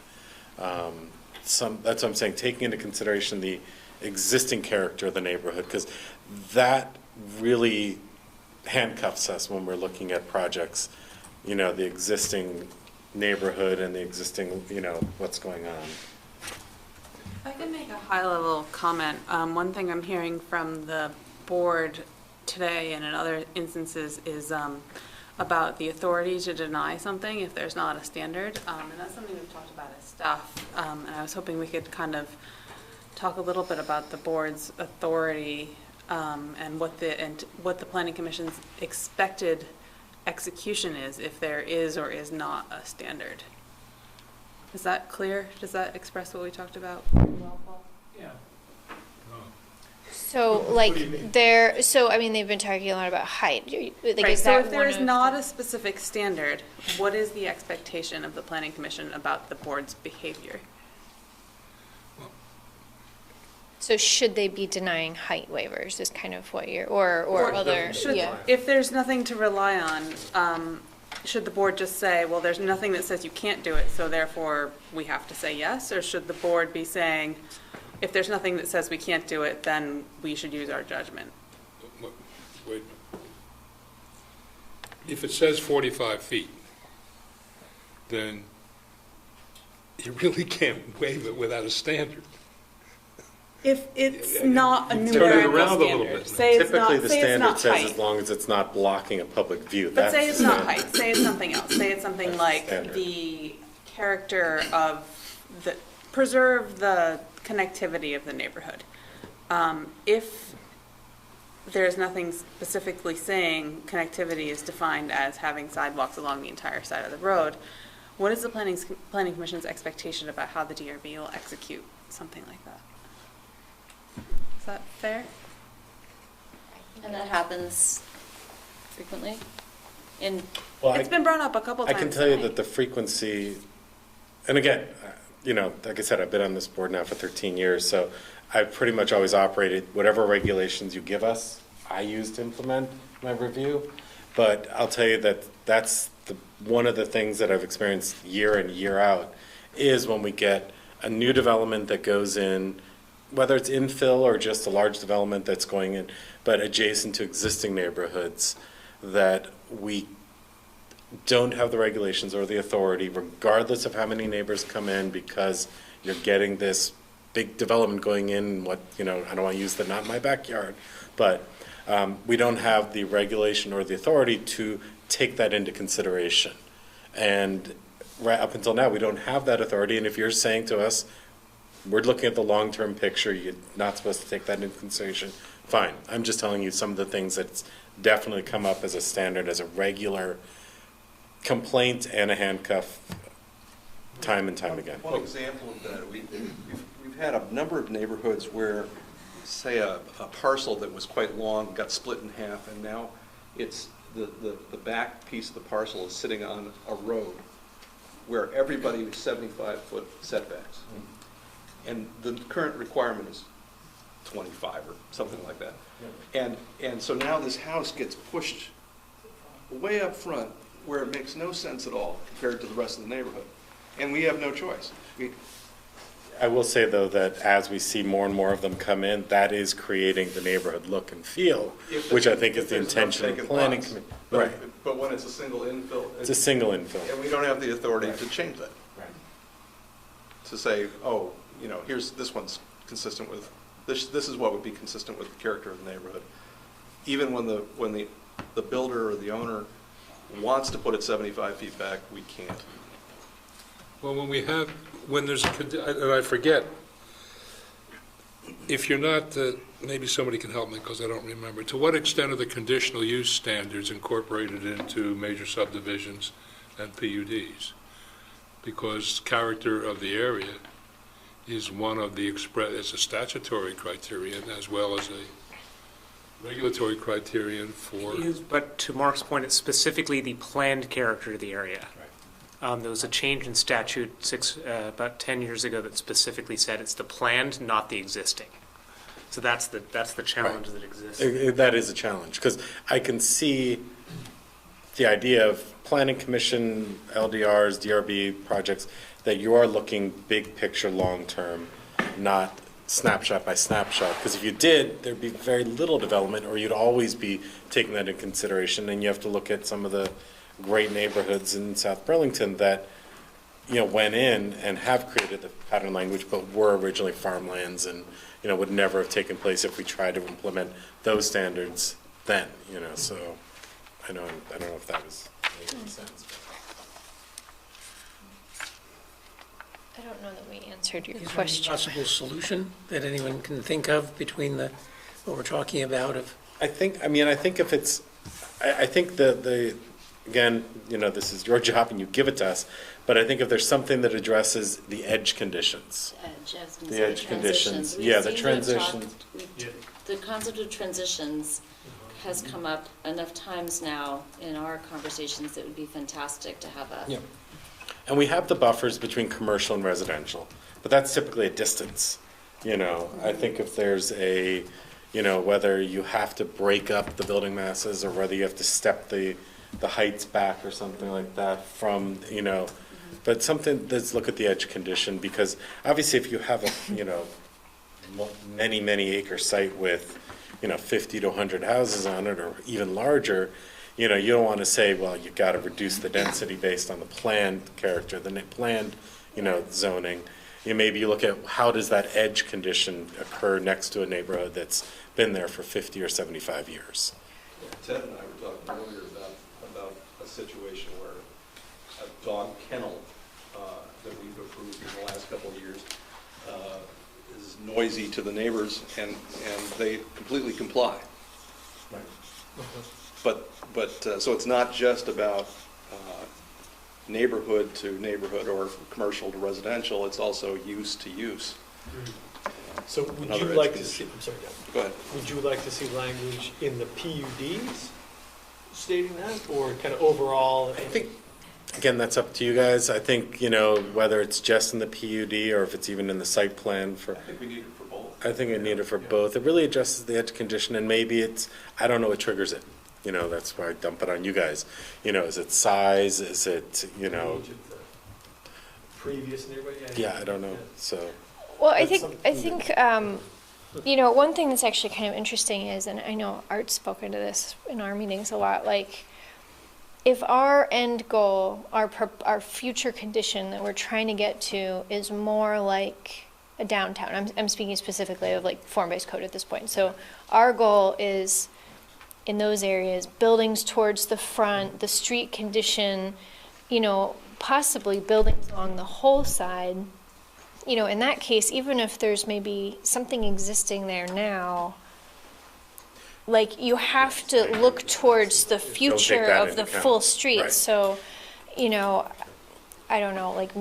That's what I'm saying, taking into consideration the existing character of the neighborhood, because that really handcuffs us when we're looking at projects, you know, the existing neighborhood and the existing, you know, what's going on. If I can make a high-level comment, one thing I'm hearing from the board today and in other instances is about the authority to deny something if there's not a standard, and that's something we've talked about as staff, and I was hoping we could kind of talk a little bit about the board's authority and what the Planning Commission's expected execution is if there is or is not a standard. Is that clear? Does that express what we talked about? Yeah. So, I mean, they've been talking a lot about height. Like, Right, is so that if there one is of not the- a specific standard, what is the expectation of the Planning Commission about the board's behavior? So should they be denying height waivers is kind of what you're, or other, yeah. If there's nothing to rely on, should the board just say, well, there's nothing that says you can't do it, so therefore we have to say yes? Or should the board be saying, if there's nothing that says we can't do it, then we should use our judgment? Wait. If it says 45 feet, then you really can't waive it without a standard. If it's not a Turn it numerical around a little standard, bit. say it's not, Typically, the say it's standard not says height. as long as it's not blocking a public view. But say it's not the- height, say it's something else, say it's something That's like standard. the character of preserve the connectivity of the neighborhood. If there's nothing specifically saying connectivity is defined as having sidewalks along the entire side of the road, what is the planning commission's expectation about how the DRB will execute something like that? Is that fair? And that happens frequently? It's been brought up a couple times. I can tell you tonight. that the frequency, and again, like I said, I've been on this board now for 13 years, so I've pretty much always operated whatever regulations you give us, I use to implement my review. But I'll tell you that that's one of the things that I've experienced year in, year out, is when we get a new development that goes in, whether it's infill or just a large development that's going in, but adjacent to existing neighborhoods, that we don't have the regulations or the authority, regardless of how many neighbors come in, because you're getting this big development going in, I don't want to use the not my backyard, but we don't have the regulation or the authority to take that into consideration. And right up until now, we don't have that authority, and if you're saying to us, we're looking at the long-term picture, you're not supposed to take that into consideration, fine. I'm just telling you some of the things that's definitely come up as a standard, as a regular complaint and a handcuff, time and time again. One example of that, we've had a number of neighborhoods where, say, a parcel that was quite long got split in half, and now it's the back piece of the parcel is sitting on a road where everybody was 75-foot setbacks. And the current requirement is 25 or something like that. And so now this house gets pushed way up front where it makes no sense at all compared to the rest of the neighborhood. And we have no choice. I will say, though, that as we see more and more of them come in, that is creating the neighborhood look and feel, which I think is the intention of planning. Right. But when it's a single infill. It's a single infill. And we don't have the authority to change that. Right. To say, oh, here's, this one's consistent with, this is what would be consistent with the character of the neighborhood. Even when the builder or the owner wants to put it 75 feet back, we can't. Well, when there's and I forget, if you're not, maybe somebody can help me because I don't remember, to what extent are the conditional use standards incorporated into major subdivisions and PUDs? Because character of the area is one of the it's a statutory criterion as well as a regulatory criterion for. But to Mark's point, it's specifically the planned character of the area. There was a change in statute about 10 years ago that specifically said it's the planned, not the existing. So that's the challenge that exists. That is a challenge, because I can see the idea of planning commission, LDRs, DRB projects, that you are looking big picture, long-term, not snapshot by snapshot. Because if you did, there'd be very little development, or you'd always be taking that into consideration. And you have to look at some of the great neighborhoods in South Burlington that, went in and have created the pattern language, but were originally farmlands and, would never have taken place if we tried to implement those standards then, so I don't know if that was making sense. I don't know that we answered your Is there any question. possible solution that anyone can think of between what we're talking about of? I think if it's, I think again, this is your job and you give it to us, but I think if there's something that addresses the edge conditions. The edge conditions, yeah, the transitions. The concept of transitions has come up enough times now in our conversations. It would be fantastic to have a. Yeah. And we have the buffers between commercial and residential, but that's typically a distance. I think if there's whether you have to break up the building masses or whether you have to step the heights back or something like that from, but something, let's look at the edge condition, because obviously if you have a, many acre site with, 50 to 100 houses on it or even larger, you don't want to say, well, you've got to reduce the density based on the planned character, the planned, zoning. Maybe you look at how does that edge condition occur next to a neighborhood that's been there for 50 or 75 years. Ted and I were talking earlier about a situation where a dog kennel that we've approved in the last couple of years is noisy to the neighbors, and they completely comply. But, so it's not just about neighborhood to neighborhood or commercial to residential, it's also use to use. So would you Another like to edge see, I'm sorry, Dan. Go ahead. Would you like to see language in the PUDs stating that, or kind of overall? I think, again, that's up to you guys. I think, whether it's just in the PUD or if it's even in the site plan for. I think we need it for both. I think we need it for both. It really adjusts the edge condition, and maybe it's, I don't know what triggers it. That's why I dump it on you guys. Is it size? Is it, Age of the previous neighborhood? yeah, I don't know, so. Well, I think, one thing that's actually kind of interesting is, and I know Art's spoken to this in our meetings a lot, like, if our end goal, our future condition that we're trying to get to is more like a downtown, I'm speaking specifically of like form-based code at this point. So our goal is, in those areas, buildings towards the front, the street condition, possibly buildings along the whole side. In that case, even if there's maybe something existing there now, like, you have to look towards the future that of the into full account. street. Right. So, I don't know, like,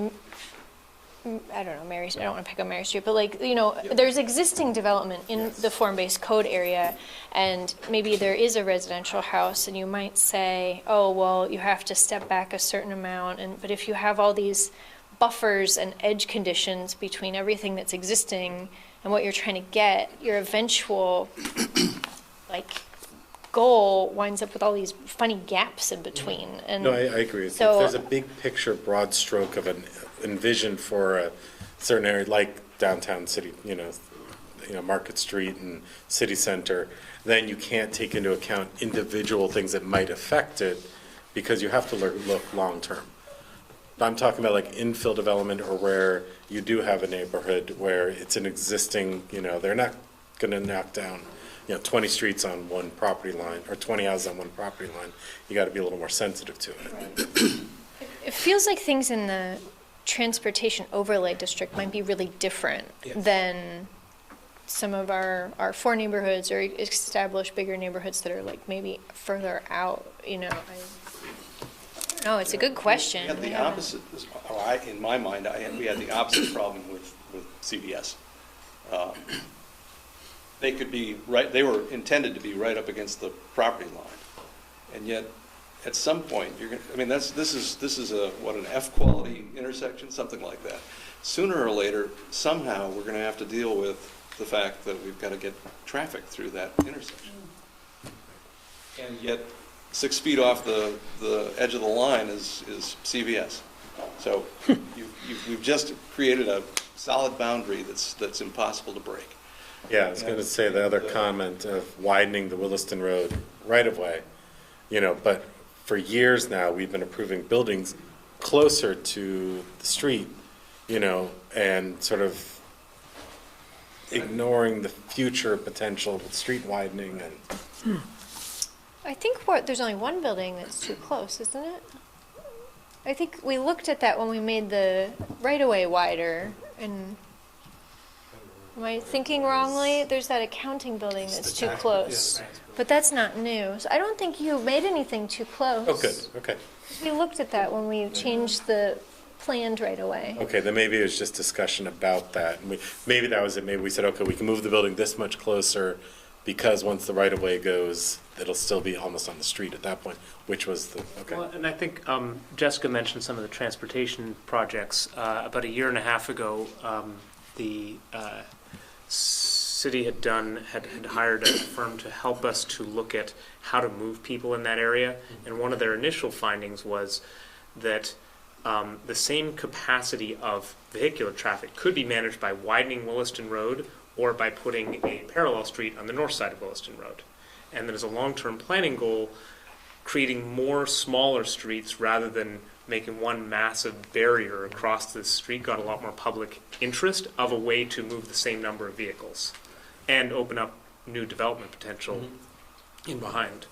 I don't know, Mary, I don't want to pick on Mary Street, but like, there's existing development in the form-based code area, and maybe there is a residential house, and you might say, oh, well, you have to step back a certain amount, but if you have all these buffers and edge conditions between everything that's existing and what you're trying to get, your eventual, goal winds up with all these funny gaps in between. And No, I agree. If so- there's a big picture, broad stroke of an envision for a certain area, like downtown city, Market Street and City Center, then you can't take into account individual things that might affect it, because you have to look long-term. I'm talking about like infill development, or where you do have a neighborhood where it's an existing, they're not gonna knock down 20 streets on one property line, or 20 houses on one property line. You gotta be a little more sensitive to it. it feels like things in the transportation overlay district might be really different than some of our 4 neighborhoods or established bigger neighborhoods that are like maybe further out, No, it's a good question. We had the opposite, in my mind, we had the opposite problem with CVS. They could be they were intended to be right up against the property line, and yet at some point this is an F quality intersection, something like that. Sooner or later, somehow we're going to have to deal with the fact that we've got to get traffic through that intersection, and yet 6 feet off the edge of the line is CVS. So we've just created a solid boundary that's impossible to break. Yeah, I was going to say the other comment of widening the Williston Road right-of-way, but for years now, we've been approving buildings closer to the street, and sort of ignoring the future potential with street widening and. I think there's only one building that's too close, isn't it? I think we looked at that when we made the right-of-way wider, and am I thinking wrongly? There's that accounting building that's too close, but that's not new. So I don't think you made anything too close. Oh, good, okay. We looked at that when we changed the planned right-of-way. Okay, then maybe it was just discussion about that. And maybe that was it. Maybe we said, okay, we can move the building this much closer, because once the right-of-way goes, it'll still be almost on the street at that point, which was the, okay. Well, and I think Jessica mentioned some of the transportation projects. About a year and a half ago, the city had hired a firm to help us to look at how to move people in that area. And one of their initial findings was that the same capacity of vehicular traffic could be managed by widening Williston Road or by putting a parallel street on the north side of Williston Road. And then as a long-term planning goal, creating more smaller streets rather than making one massive barrier across the street got a lot more public interest of a way to move the same number of vehicles and open up new development potential in behind.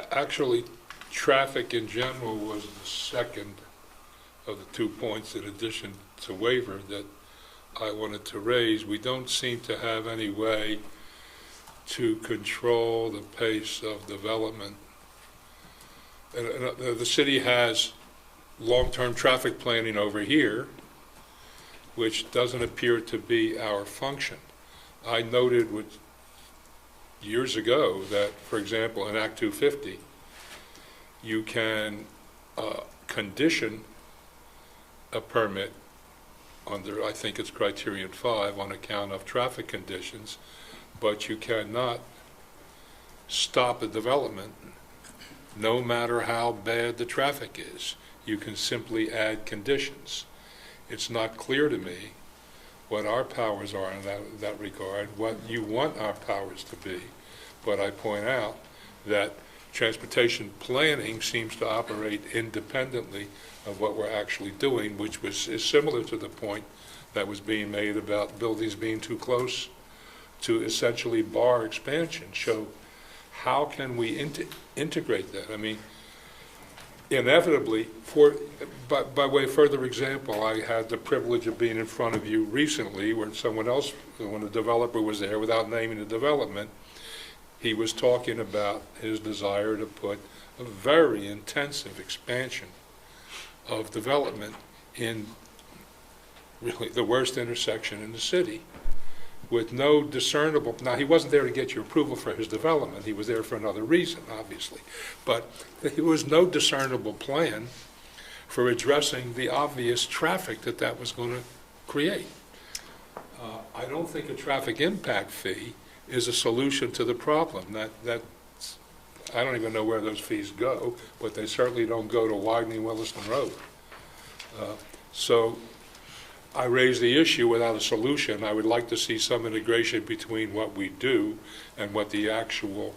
Actually, traffic in general was the second of the 2 points in addition to waiver that I wanted to raise. We don't seem to have any way to control the pace of development. And the city has long-term traffic planning over here, which doesn't appear to be our function. I noted years ago that, for example, in Act 250, you can condition a permit under, I think it's criterion 5, on account of traffic conditions, but you cannot stop a development no matter how bad the traffic is. You can simply add conditions. It's not clear to me what our powers are in that regard, what you want our powers to be, but I point out that transportation planning seems to operate independently of what we're actually doing, which is similar to the point that was being made about buildings being too close to essentially bar expansion. So how can we integrate that? I mean, inevitably, by way of further example, I had the privilege of being in front of you recently when when the developer was there, without naming the development, he was talking about his desire to put a very intensive expansion of development in really the worst intersection in the city with no discernible, now he wasn't there to get your approval for his development, he was there for another reason, obviously, but there was no discernible plan for addressing the obvious traffic that was going to create. I don't think a traffic impact fee is a solution to the problem. I don't even know where those fees go, but they certainly don't go to widening Williston Road. So I raise the issue without a solution. I would like to see some integration between what we do and what the actual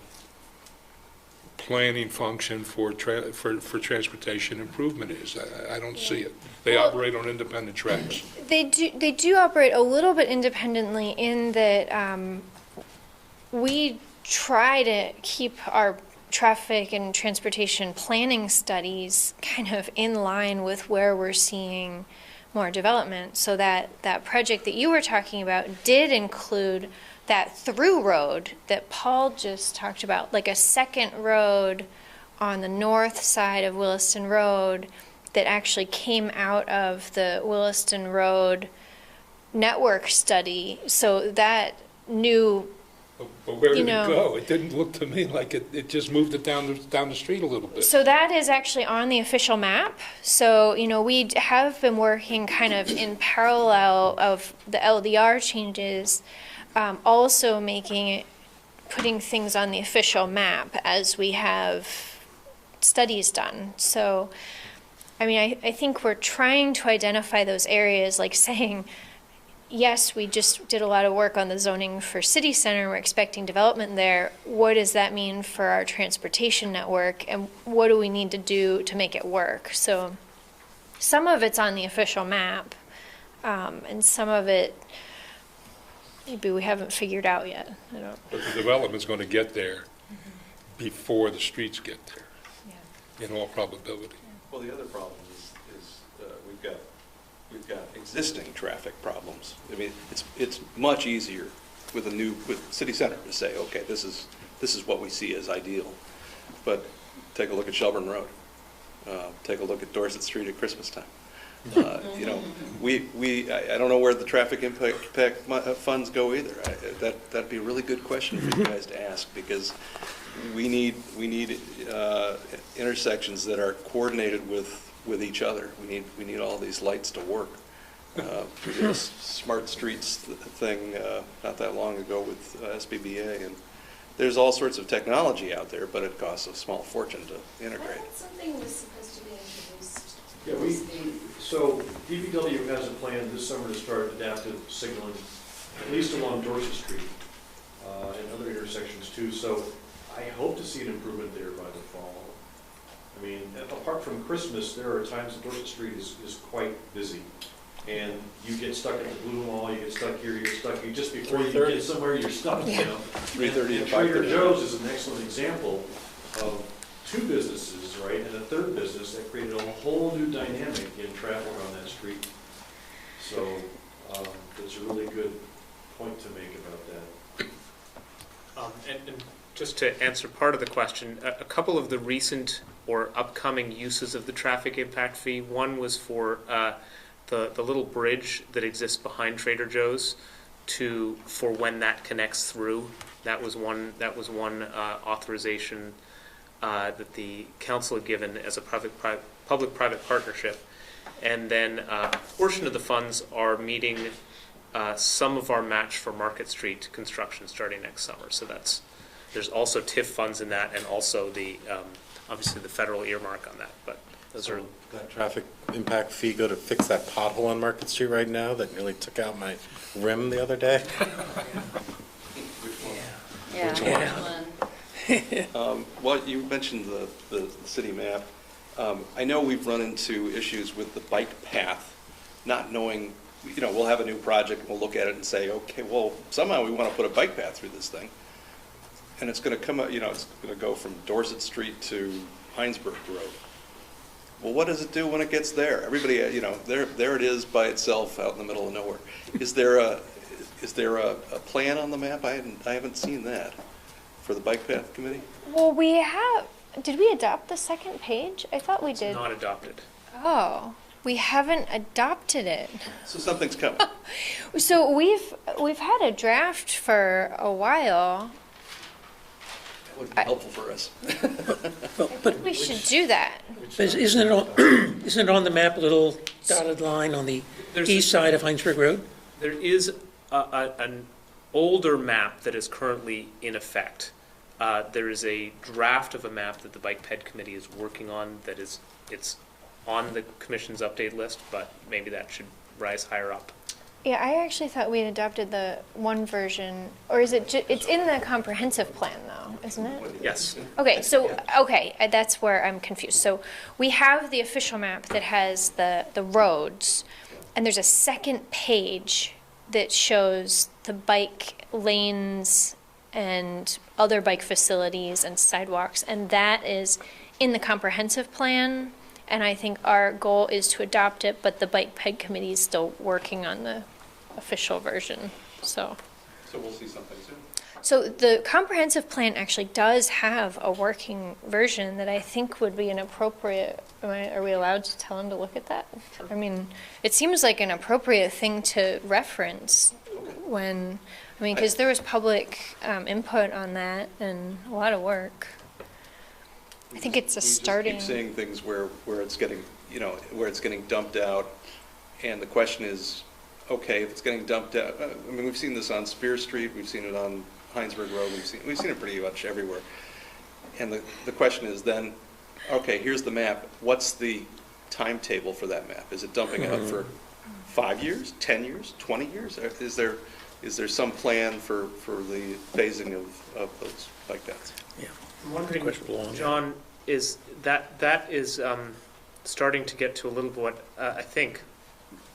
planning function for transportation improvement is. I don't see it. They operate on independent tracks. They do operate a little bit independently in that we try to keep our traffic and transportation planning studies kind of in line with where we're seeing more development. So that project that you were talking about did include that through road that Paul just talked about, like a second road on the north side of Williston Road that actually came out of the Williston Road network study. So that new, But where did it go? It didn't look to me like it just moved it down the street a little bit. So that is actually on the official map. So, we have been working kind of in parallel of the LDR changes, also putting things on the official map as we have studies done. So, I think we're trying to identify those areas, like saying, yes, we just did a lot of work on the zoning for city center. We're expecting development there. What does that mean for our transportation network? And what do we need to do to make it work? So some of it's on the official map, and some of it maybe we haven't figured out yet. But the development's going to get there before the streets get there, in all probability. Well, the other problem is we've got existing traffic problems. I mean, it's much easier with city center to say, okay, this is what we see as ideal. But take a look at Shelburne Road. Take a look at Dorset Street at Christmas time. I don't know where the traffic impact funds go either. That'd be a really good question for you guys to ask, because we need intersections that are coordinated with each other. We need all these lights to work. We did a smart streets thing not that long ago with SBBA, and there's all sorts of technology out there, but it costs a small fortune to integrate. I thought something was supposed to be introduced. Yeah, so DPW has a plan this summer to start adaptive signaling, at least along Dorset Street and other intersections too. So I hope to see an improvement there by the fall. I mean, apart from Christmas, there are times that Dorset Street is quite busy. And you get stuck at the Blue Mall, you get stuck here, you get stuck here, just before you get somewhere, you're stuck, 3:30 and to Trader 5:30. Joe's is an excellent example of two businesses, right, and a third business that created a whole new dynamic in travel around that street. So that's a really good point to make about that. And just to answer part of the question, a couple of the recent or upcoming uses of the traffic impact fee, one was for the little bridge that exists behind Trader Joe's for when that connects through. That was one authorization that the council had given as a public-private partnership. And then a portion of the funds are meeting some of our match for Market Street construction starting next summer. So there's also TIF funds in that, and also the obviously the federal earmark on that. But those are that traffic impact fee go to fix that pothole on Market Street right now that nearly took out my rim the other day. Well, you mentioned the city map. I know we've run into issues with the bike path, not knowing, we'll have a new project, we'll look at it and say, okay, well, somehow we want to put a bike path through this thing. And it's going to come up, it's going to go from Dorset Street to Heinsberg Road. Well, what does it do when it gets there? Everybody, there it is by itself out in the middle of nowhere. Is there a plan on the map? I haven't seen that for the bike path committee. Well, did we adopt the second page? I thought we did. not adopted. Oh, we haven't adopted it. So something's coming. So we've had a draft for a while. That would be helpful for us. But We should do that. isn't it on the map, a little dotted line on the east side of Heinsberg Road? There is an older map that is currently in effect. There is a draft of a map that the Bike Ped Committee is working on that it's on the commission's update list, but maybe that should rise higher up. Yeah, I actually thought we had adopted the one version, or is it, it's in the comprehensive plan though, isn't it? Yes. Okay, that's where I'm confused. So we have the official map that has the roads, and there's a second page that shows the bike lanes and other bike facilities and sidewalks, and that is in the comprehensive plan. And I think our goal is to adopt it, but the Bike Ped Committee is still working on the official version, so. So we'll see something soon. So the comprehensive plan actually does have a working version that I think would be an appropriate, are we allowed to tell them to look at that? Sure. I mean, it seems like an appropriate thing to reference when, because there was public input on that and a lot of work. I think it's a starting. We just keep seeing things where it's getting, where it's getting dumped out, and the question is, okay, if it's getting dumped out, we've seen this on Spear Street, we've seen it on Heinsberg Road, we've seen it pretty much everywhere. And the question is then, okay, here's the map, what's the timetable for that map? Is it dumping out for 5 years, 10 years, 20 years? Is there some plan for the phasing of those bike paths? Yeah. I'm wondering, John, is that is starting to get to a little bit, I think,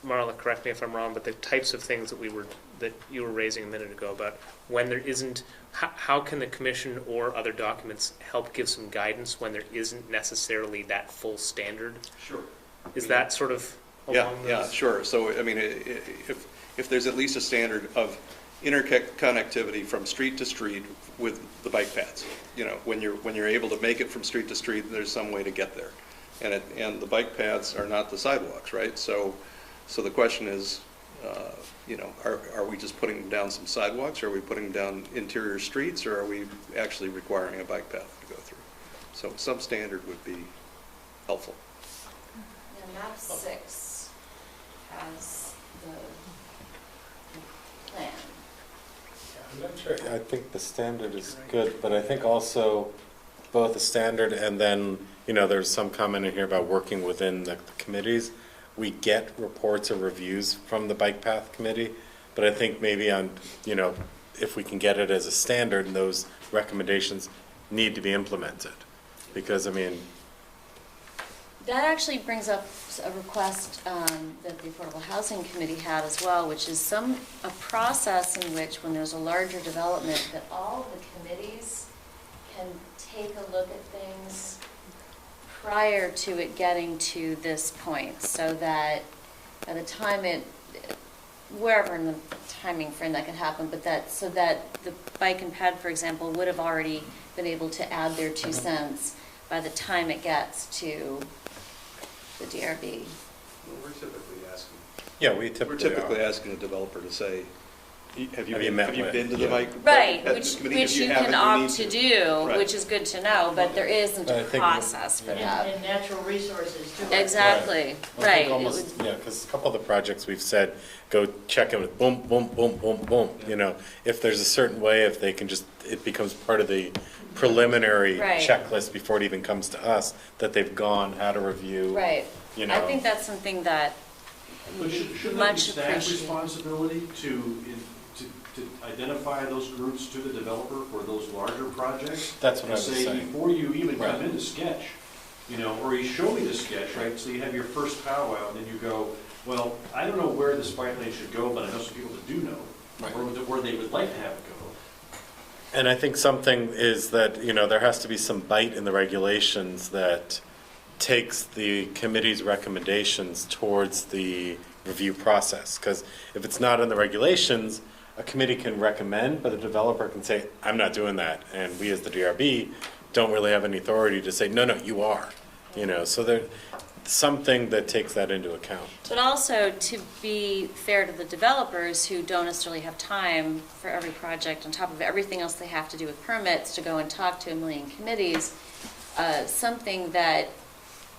Marla, correct me if I'm wrong, but the types of things that you were raising a minute ago about when there isn't, how can the commission or other documents help give some guidance when there isn't necessarily that full standard? Sure. Is that sort of along those? Yeah, sure. So, if there's at least a standard of interconnectivity from street to street with the bike paths, when you're able to make it from street to street, there's some way to get there, and the bike paths are not the sidewalks, right? So the question is, are we just putting down some sidewalks? Are we putting down interior streets, or are we actually requiring a bike path to go through? So some standard would be helpful. Yeah, map 6 has the plan. I'm not sure. I think the standard is good, but I think also both the standard and then, there's some comment in here about working within the committees. We get reports or reviews from the Bike Path Committee, but I think maybe if we can get it as a standard, and those recommendations need to be implemented. Because, That actually brings up a request that the Affordable Housing Committee had as well, which is a process in which, when there's a larger development, that all the committees can take a look at things prior to it getting to this point, so that by the time wherever in the timing frame that could happen, but so that the bike and ped, for example, would have already been able to add their 2 cents by the time it gets to the DRB. We're typically asking. Yeah, We're typically asking a developer to say, have you been to the bike? Right, bike which committee? If you haven't, can you opt need to do, Right. which is good to know, but there isn't I a think- process for that. And natural resources too. Exactly, Well, I right. think It almost, would- yeah, because a couple of the projects we've said, go check in with boom, boom, boom, boom, boom. You know, if there's a certain way, if they can just, it becomes part of the preliminary Right. checklist before it even comes to us, that they've gone, had a review. Right. You know. I think that's something that But would be shouldn't that be much staff's appreciated. responsibility to identify those groups to the developer for those larger projects? That's what I And was say, saying. before you even come Right. in to sketch, or you show me the sketch, right? So you have your first powwow, and then you go, well, I don't know where this bike lane should go, but I know some people that do know, where they would like to have it go. And I think something is that, there has to be some bite in the regulations that takes the committee's recommendations towards the review process. Because if it's not in the regulations, a committee can recommend, but a developer can say, I'm not doing that. And we as the DRB don't really have any authority to say, no, you are. So there's something that takes that into account. But also, to be fair to the developers who don't necessarily have time for every project, on top of everything else they have to do with permits, to go and talk to a million committees, something that,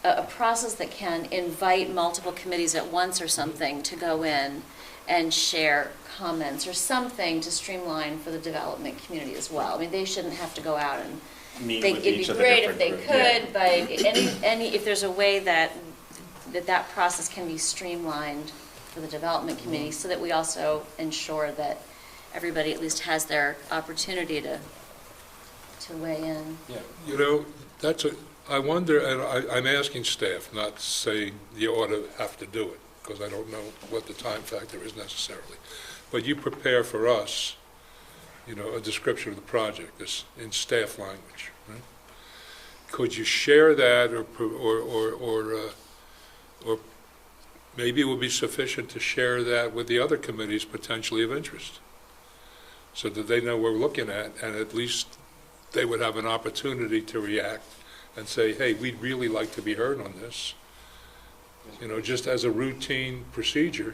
a process that can invite multiple committees at once or something to go in and share comments, or something to streamline for the development community as well. I mean, they shouldn't have to go out and Meet with it'd each be of the great if different they groups. could, but if there's a way that process can be streamlined for the development committee, so that we also ensure that everybody at least has their opportunity to weigh in. Yeah. I wonder, and I'm asking staff, not saying you ought to have to do it, because I don't know what the time factor is necessarily. But you prepare for us, a description of the project this in staff language, right? Could you share that, or maybe it would be sufficient to share that with the other committees potentially of interest, so that they know what we're looking at, and at least they would have an opportunity to react and say, hey, we'd really like to be heard on this, just as a routine procedure.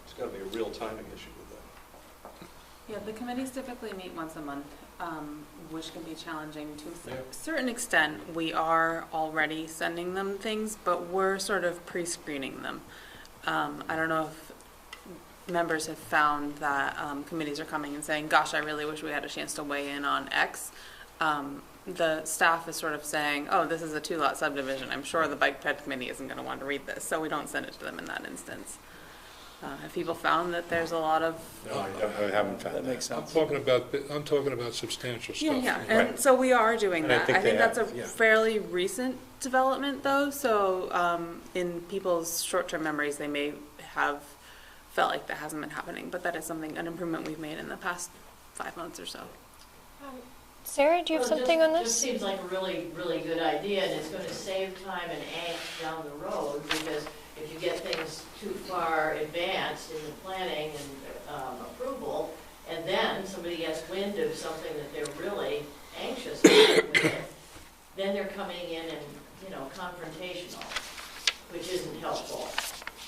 It's got to be a real timing issue with that. Yeah, the committees typically meet once a month, which can be challenging to a certain extent. We are already sending them things, but we're sort of pre-screening them. I don't know if members have found that committees are coming and saying, gosh, I really wish we had a chance to weigh in on X. The staff is sort of saying, oh, this is a 2-lot subdivision. I'm sure the bike ped committee isn't going to want to read this, so we don't send it to them in that instance. Have people found that there's a lot of... No, I haven't found that. makes sense. I'm talking about substantial stuff. Yeah, and so we are doing And I that. think I think they that's a have, yeah. fairly recent development, though, so in people's short-term memories, they may have felt like that hasn't been happening, but that is an improvement we've made in the past 5 months or so. Sarah, do you have Well, something on Just this? seems like a really, really good idea, and it's going to save time and angst down the road, because if you get things too far advanced in the planning and approval, and then somebody gets wind of something that they're really anxious with, then they're coming in and, confrontational, which isn't helpful.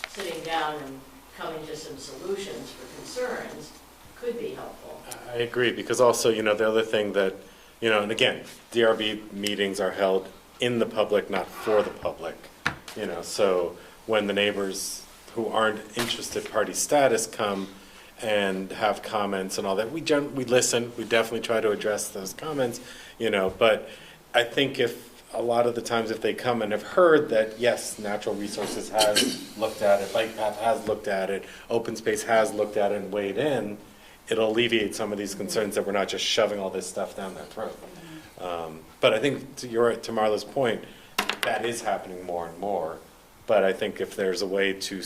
Sitting down and coming to some solutions for concerns could be helpful. I agree, because also, the other thing that, and again, DRB meetings are held in the public, not for the public, so when the neighbors who aren't interested party status come and have comments and all that, we listen, we definitely try to address those comments, but I think if a lot of the times if they come and have heard that, yes, Natural Resources has looked at it, Bike Path has looked at it, Open Space has looked at it and weighed in, it'll alleviate some of these concerns that we're not just shoving all this stuff down their throat. But I think to Marla's point, that is happening more and more. But I think if there's a way to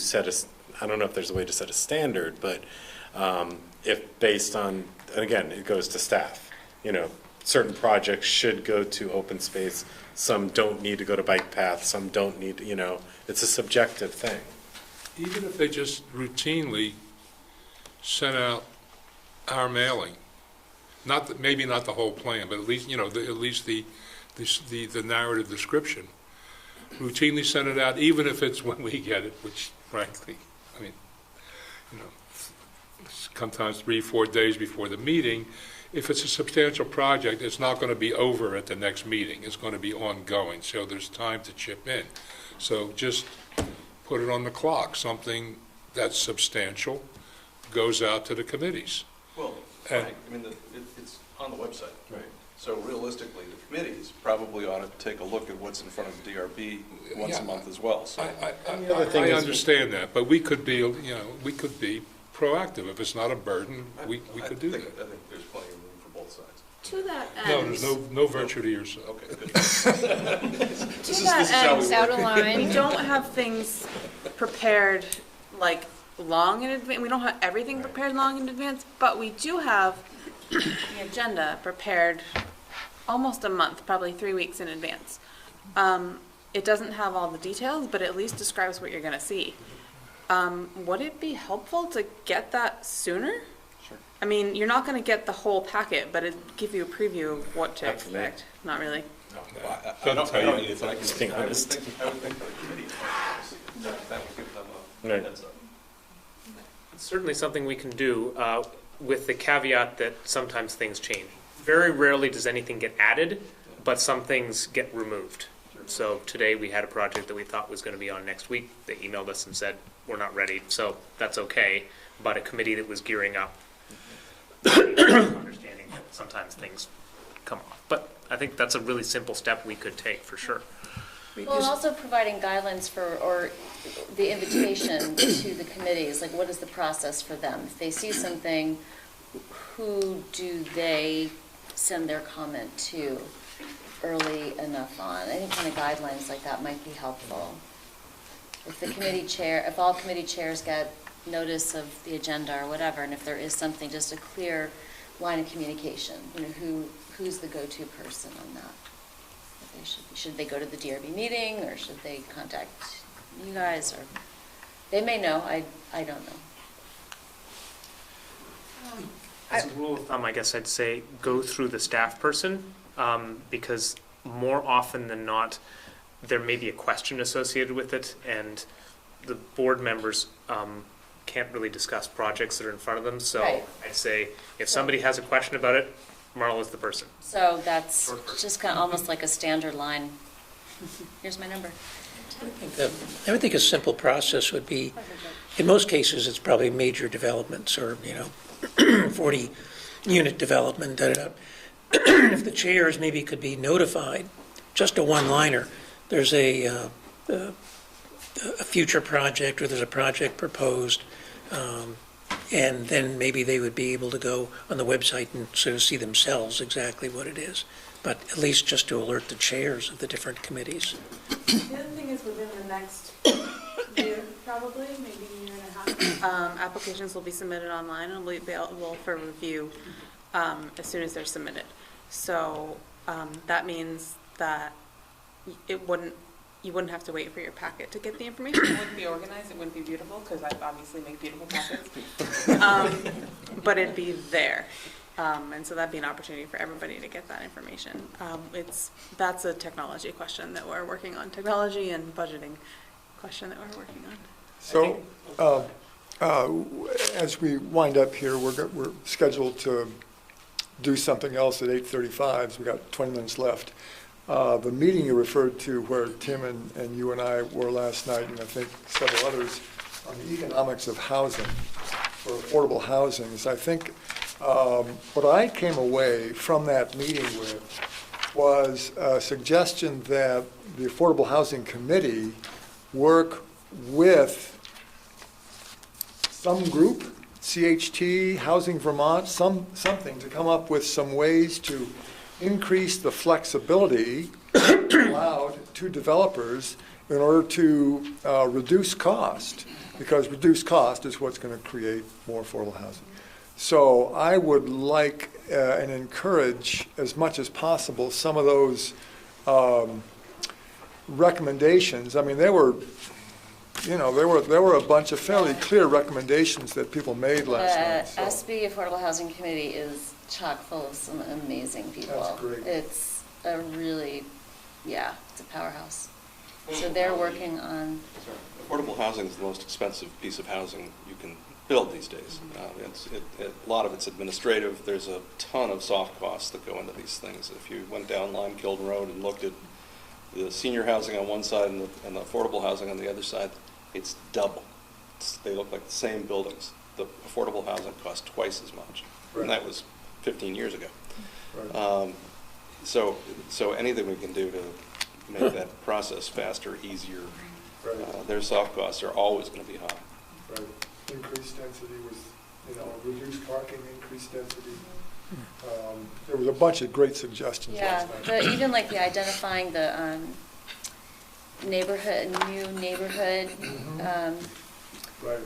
I don't know if there's a way to set a standard, but if based on, and again, it goes to staff, certain projects should go to open space, some don't need to go to bike paths, some don't need, you know, it's a subjective thing. Even if they just routinely sent out our mailing, not that, maybe not the whole plan, but at least, you know, at least the narrative description, routinely send it out, even if it's when we get it, which frankly, I mean, you know, sometimes 3-4 days before the meeting. If it's a substantial project, it's not going to be over at the next meeting. It's going to be ongoing, so there's time to chip in. So just put it on the clock. Something that's substantial goes out to the committees. Well, And- Frank, I mean, it's on the website. Right. So realistically, the committees probably ought to take a look at what's in front of the DRB once a Yeah. month as well, so. I understand that, but we could be, you know, we could be proactive. If it's not a burden, we could do that. I think there's plenty of room for both sides. To that No, end. there's no virtue to yourself. Okay, good. To that end, It's out of line. we don't have things prepared like long in advance. We don't have everything prepared long in advance, but we do have the agenda prepared almost a month, probably 3 weeks in advance. It doesn't have all the details, but at least describes what you're going to see. Would it be helpful to get that sooner? Sure. I mean, you're not going to get the whole packet, but it'd give you a preview of what to Not for me. expect. Not really. I don't tell you need it, anything, but I can just being I would honest. think the committee, that would give them a Right. heads up. It's certainly something we can do, with the caveat that sometimes things change. Very rarely does anything get added, but some things get removed. So today we had a project that we thought was going to be on next week. They emailed us and said, we're not ready, so that's okay. But a committee that was gearing up, understanding that sometimes things come off. But I think that's a really simple step we could take, for sure. Well, and also providing guidelines for, or the invitation to the committees, like what is the process for them? If they see something, who do they send their comment to early enough on? Any kind of guidelines like that might be helpful. If the committee chair, if all committee chairs get notice of the agenda or whatever, and if there is something, just a clear line of communication, you know, who's the go-to person on that? Should they go to the DRB meeting, or should they contact you guys, or they may know, I don't know. As a rule of thumb, I guess I'd say go through the staff person, because more often than not, there may be a question associated with it, and the board members can't really discuss projects that are in front of them. So Right. I'd say if somebody has a question about it, Marla is the person. So that's just kind of almost like a standard line. Here's my number. I would think a simple process would be, in most cases, it's probably major developments or, 40-unit development, da-da-da. If the chairs maybe could be notified, just a one-liner, there's a future project or there's a project proposed, and then maybe they would be able to go on the website and sort of see themselves exactly what it is. But at least just to alert the chairs of the different committees. The other thing is within the next year, probably, maybe a year and a half, applications will be submitted online and will be available for review as soon as they're submitted. So that means that you wouldn't have to wait for your packet to get the information. It wouldn't be organized, it wouldn't be beautiful, because I obviously make beautiful packets. But it'd be there. And so that'd be an opportunity for everybody to get that information. That's a technology question that we're working on, technology and budgeting question that we're working on. So, as we wind up here, we're scheduled to do something else at 8:35, so we've got 20 minutes left. The meeting you referred to where Tim and you and I were last night, and I think several others, on the economics of housing, or affordable housing, is I think what I came away from that meeting with was a suggestion that the Affordable Housing Committee work with some group, CHT, Housing Vermont, something to come up with some ways to increase the flexibility allowed to developers in order to reduce cost, because reduced cost is what's going to create more affordable housing. So I would like and encourage as much as possible some of those recommendations. I mean, there were a bunch of fairly clear recommendations that people made last night. The SB Affordable Housing Committee is chock full of some amazing people. That's great. It's a really, it's a powerhouse. So they're working on, Affordable housing is the most expensive piece of housing you can build these days. A lot of it's administrative. There's a ton of soft costs that go into these things. If you went down Lime Kiln Road and looked at the senior housing on one side and the affordable housing on the other side, it's double. They look like the same buildings. The affordable housing costs twice as much. Right. And that was 15 years ago. Right. So anything we can do to make that process faster, easier, their soft costs are always going to be high. Right. Increased density was, reduced parking, increased density. There was a bunch of great suggestions last night. but even like the identifying the new neighborhood, Right.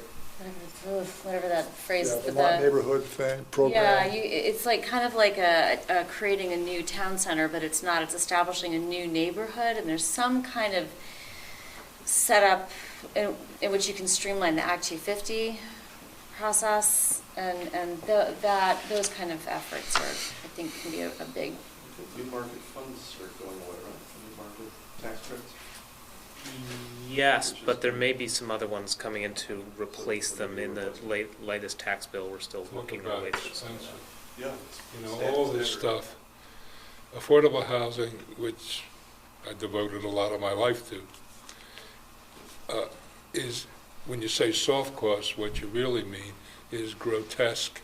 whatever that phrase. Yeah, the Vermont neighborhood thing, program. Yeah, it's like kind of like a creating a new town center, but it's not. It's establishing a new neighborhood, and there's some kind of setup in which you can streamline the Act 250 process, and those kind of efforts are, I think, can be a big. New market funds are going away, right? New market tax credits. Yes, but there may be some other ones coming in to replace them in the latest tax bill. We're still looking at ways. Yeah. All this stuff, affordable housing, which I devoted a lot of my life to, is, when you say soft costs, what you really mean is grotesque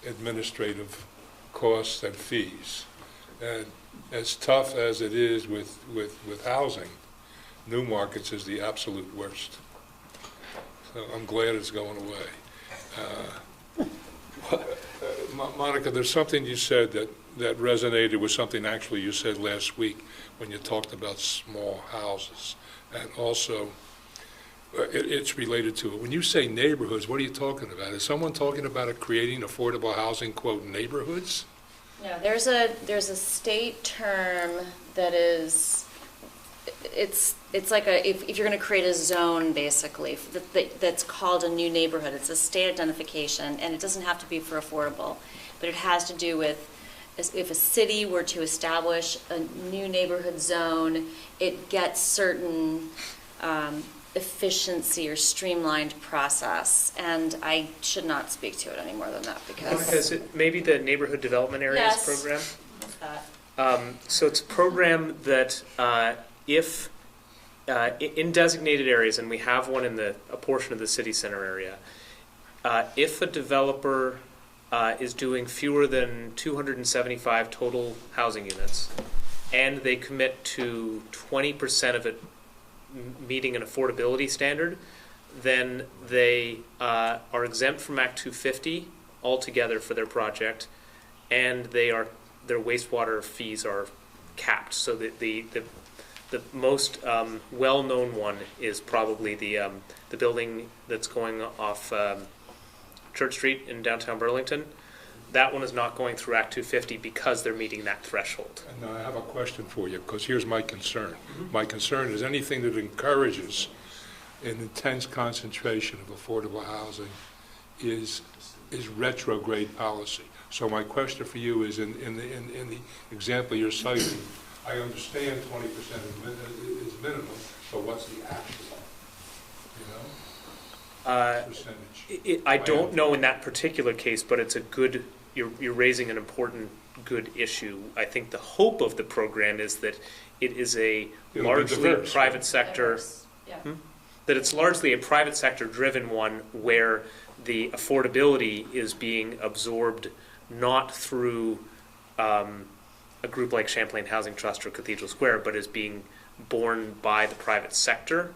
administrative costs and fees. And as tough as it is with housing, new markets is the absolute worst. So I'm glad it's going away. Monica, there's something you said that resonated with something actually you said last week when you talked about small houses. And also, it's related to it. When you say neighborhoods, what are you talking about? Is someone talking about creating affordable housing, quote, neighborhoods? No, there's a state term that is, it's like if you're going to create a zone, basically, that's called a new neighborhood. It's a state identification, and it doesn't have to be for affordable, but it has to do with if a city were to establish a new neighborhood zone, it gets certain efficiency or streamlined process, and I should not speak to it any more than that because It maybe the Neighborhood Development Areas Yes. program? What's that? So it's a program that if in designated areas, and we have one in a portion of the city center area, if a developer is doing fewer than 275 total housing units, and they commit to 20% of it meeting an affordability standard, then they are exempt from Act 250 altogether for their project, and their wastewater fees are capped. So that the most well-known one is probably the building that's going off Church Street in downtown Burlington. That one is not going through Act 250 because they're meeting that threshold. And I have a question for you, because here's my concern. My concern is anything that encourages an intense concentration of affordable housing is retrograde policy. So my question for you is, in the example you're citing, I understand 20% is minimum, but what's the actual, percentage? I don't know in that particular case, but it's a good, you're raising an important, good issue. I think the hope of the program is that it is a largely diverse, private sector, that it's largely a private sector driven one where the affordability is being absorbed not through a group like Champlain Housing Trust or Cathedral Square, but is being borne by the private sector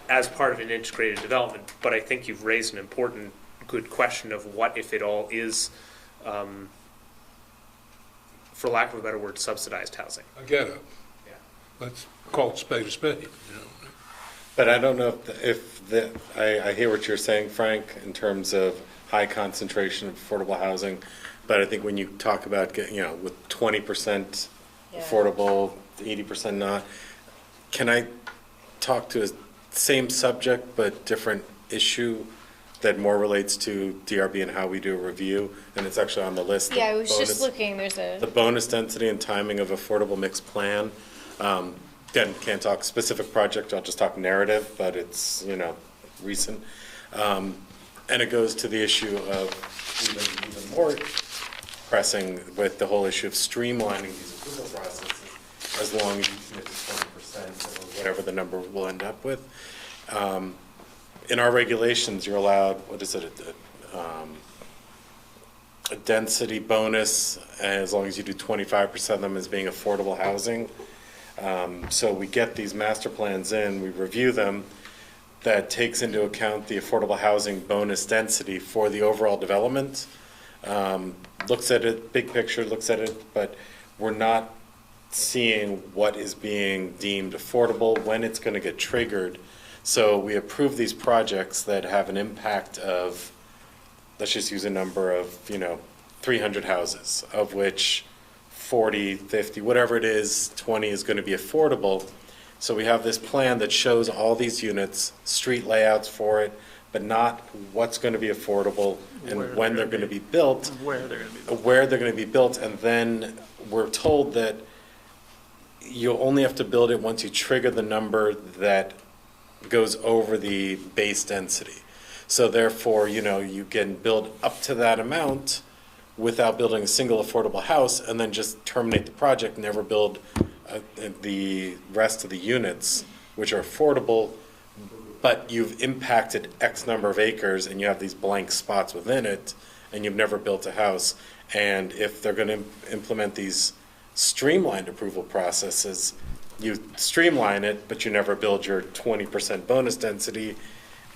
as part of an integrated development. But I think you've raised an important, good question of what if it all is, for lack of a better word, subsidized housing. I get it. Let's call it spade a spade, But I don't know I hear what you're saying, Frank, in terms of high concentration of affordable housing. But I think when you talk about, with 20% affordable, 80% not, can I talk to a same subject but different issue that more relates to DRB and how we do a review? And it's actually on the list. Yeah, I was just looking, The bonus density and timing of affordable mixed plan. Again, can't talk specific project, I'll just talk narrative, but it's, recent. And it goes to the issue of even more pressing with the whole issue of streamlining these approval processes as long as you commit to 20% or whatever the number will end up with. In our regulations, you're allowed, what is it, a density bonus as long as you do 25% of them as being affordable housing. So we get these master plans in, we review them, that takes into account the affordable housing bonus density for the overall development. Looks at it, big picture, looks at it, but we're not seeing what is being deemed affordable, when it's going to get triggered. So we approve these projects that have an impact of, let's just use a number of, 300 houses, of which 40, 50, whatever it is, 20 is going to be affordable. So we have this plan that shows all these units, street layouts for it, but not what's going to be affordable and when they're going to be built. Where they're going to be built. Where they're going to be built, and then we're told that you'll only have to build it once you trigger the number that goes over the base density. So therefore, you can build up to that amount without building a single affordable house, and then just terminate the project, never build the rest of the units, which are affordable, but you've impacted X number of acres and you have these blank spots within it, and you've never built a house. And if they're going to implement these streamlined approval processes, you streamline it, but you never build your 20% bonus density.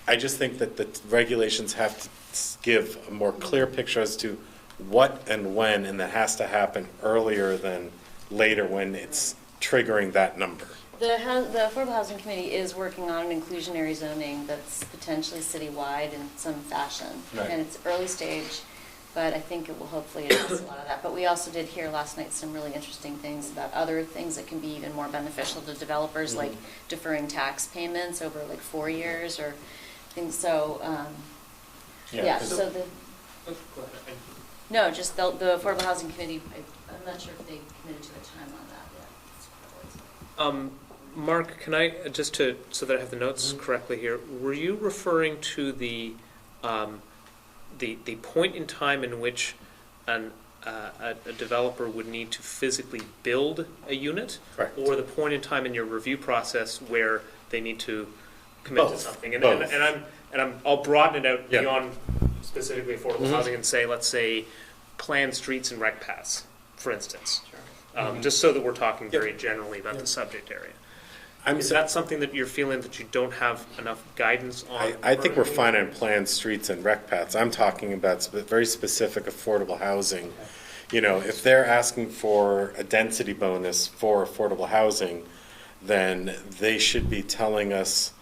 I just think that the regulations have to give a more clear picture as to what and when, and that has to happen earlier than later when it's triggering that number. The Affordable Housing Committee is working on an inclusionary zoning that's potentially citywide in some fashion. Right. And it's early stage, but I think it will hopefully address a lot of that. But we also did hear last night some really interesting things about other things that can be even more beneficial to developers, like deferring tax payments over like 4 years or things. So, so the... Go ahead. No, just the Affordable Housing Committee, I'm not sure if they committed to a time on that yet. Mark, can I, so that I have the notes correctly here, were you referring to the point in time in which a developer would need to physically build a unit? Correct. Or the point in time in your review process where they need to commit to something? I'll broaden it out beyond specifically affordable housing and say, let's say, planned streets and rec paths, for instance. Just so that we're talking very generally about the subject area. Is that something that you're feeling that you don't have enough guidance on? I think we're fine on planned streets and rec paths. I'm talking about very specific affordable housing. If they're asking for a density bonus for affordable housing, then they should be telling us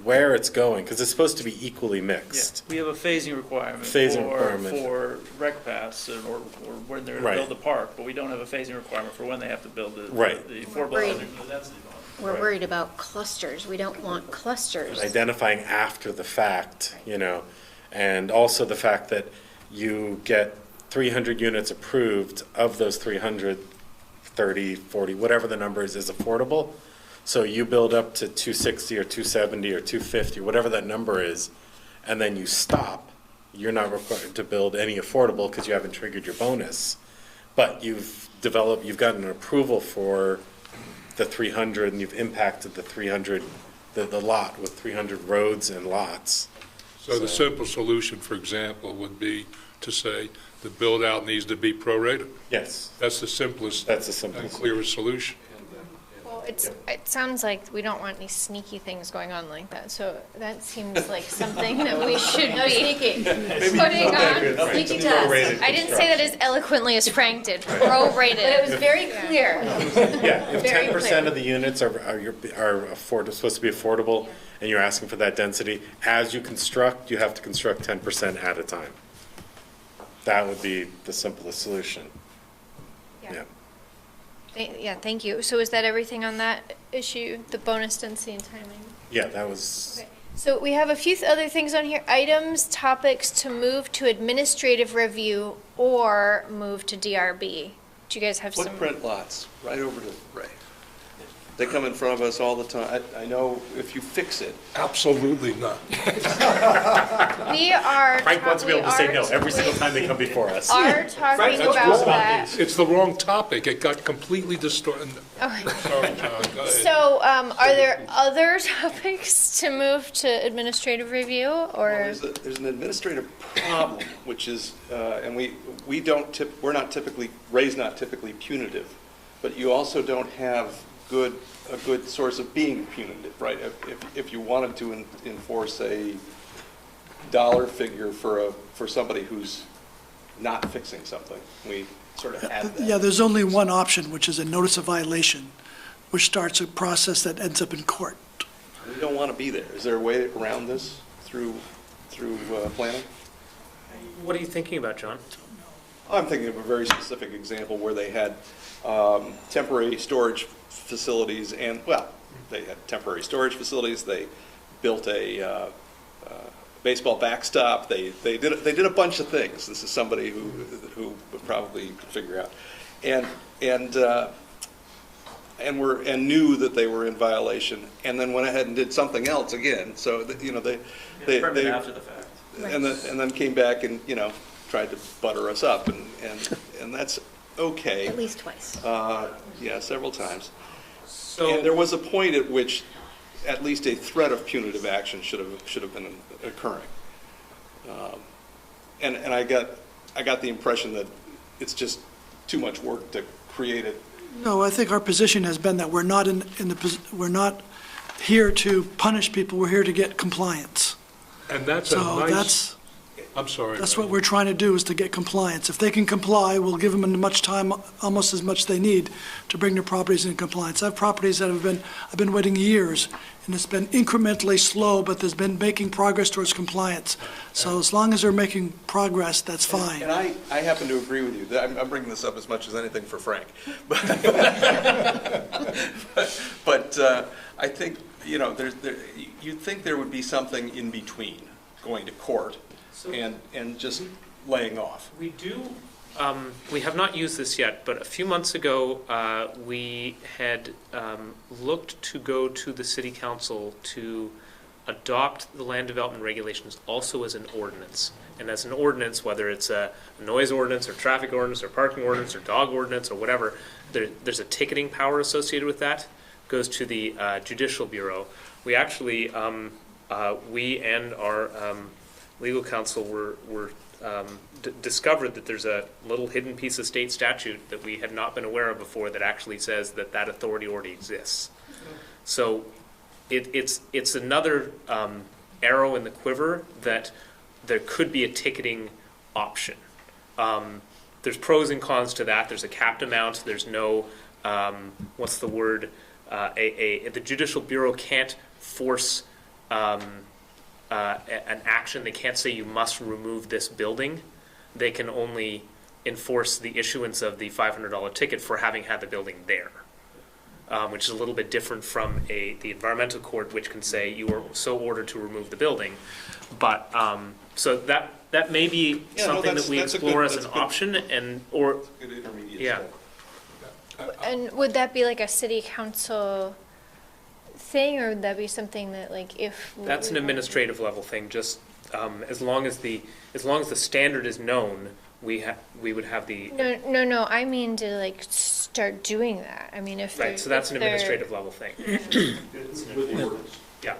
where it's going, because it's supposed to be equally mixed. We have a phasing requirement for rec paths or when they're going to build the park, but we don't have a phasing requirement for when they have to build the affordable housing for the density bonus. We're worried about clusters. We don't want clusters. Identifying after the fact, and also the fact that you get 300 units approved, of those 300, 30, 40, whatever the number is affordable. So you build up to 260 or 270 or 250, whatever that number is, and then you stop. You're not required to build any affordable because you haven't triggered your bonus. But you've gotten an approval for the 300, and you've impacted the 300, the lot with 300 roads and lots. So the simple solution, for example, would be to say the build-out needs to be prorated. Yes. That's the simplest and clearest solution. It sounds like we don't want any sneaky things going on like that, so that seems like something that we should be putting on. Sneaky test. I didn't say that as eloquently as Frank did, prorated. But it was very clear. Yeah, if Very 10% clear. of the units are supposed to be affordable, and you're asking for that density, as you construct, you have to construct 10% at a time. That would be the simplest solution. Yeah. Yeah, thank you. So is that everything on that issue, the bonus density and timing? Yeah, that was, Okay. So we have a few other things on here. Items, topics to move to administrative review or move to DRB. Do you guys have some? Footprint lots, right over to Ray. They come in front of us all the time. I know if you fix it. Absolutely not. We are. Frank wants to be able to say no every single time they come before us. Are talking about that. It's the wrong topic. It got completely distorted. Okay. Sorry, John, go ahead. So, are there other topics to move to administrative review, or? Well, there's an administrative problem, which is, and we're not typically, Ray's not typically punitive, but you also don't have a good source of being punitive, right? If you wanted to enforce a dollar figure for somebody who's not fixing something, we sort of have that. Yeah, there's only one option, which is a notice of violation, which starts a process that ends up in court. We don't want to be there. Is there a way around this through planning? What are you thinking about, John? I'm thinking of a very specific example where they had temporary storage facilities, and, well, they had temporary storage facilities. They built a baseball backstop. They did a bunch of things. This is somebody who would probably figure out, and knew that they were in violation, and then went ahead and did something else again. So they After the fact. and then came back and tried to butter us up, and that's okay. At least twice. Yeah, several times. So And there was a point at which at least a threat of punitive action should have been occurring. And I got the impression that it's just too much work to create it. No, I think our position has been that we're not we're not here to punish people, we're here to get compliance. And that's a So nice, I'm sorry. that's what we're trying to do, is to get compliance. If they can comply, we'll give them as much time, almost as much they need to bring their properties into compliance. I have properties that I've been waiting years, and it's been incrementally slow, but there's been making progress towards compliance. So as long as they're making progress, that's fine. And I happen to agree with you. I'm bringing this up as much as anything for Frank. But I think, you'd think there would be something in between going to court and just laying off. we do, we have not used this yet, but a few months ago, we had looked to go to the city council to adopt the land development regulations also as an ordinance. And as an ordinance, whether it's a noise ordinance or traffic ordinance or parking ordinance or dog ordinance or whatever, there's a ticketing power associated with that, goes to the Judicial Bureau. We actually, we and our legal counsel were discovered that there's a little hidden piece of state statute that we had not been aware of before that actually says that authority already exists. So it's another arrow in the quiver that there could be a ticketing option. There's pros and cons to that. There's a capped amount. There's no, what's the word? The Judicial Bureau can't force an action. They can't say you must remove this building. They can only enforce the issuance of the $500 ticket for having had the building there, which is a little bit different from the environmental court, which can say you are so ordered to remove the building. But so that may be something that we explore as an option, or Good intermediate yeah. step. And would that be like a city council thing, or would that be something that, like, if That's an administrative level thing. Just as long as the standard is known, we would have the No. I mean to like start doing that. I mean, if right. So that's an administrative level thing. With the ordinance. Yeah.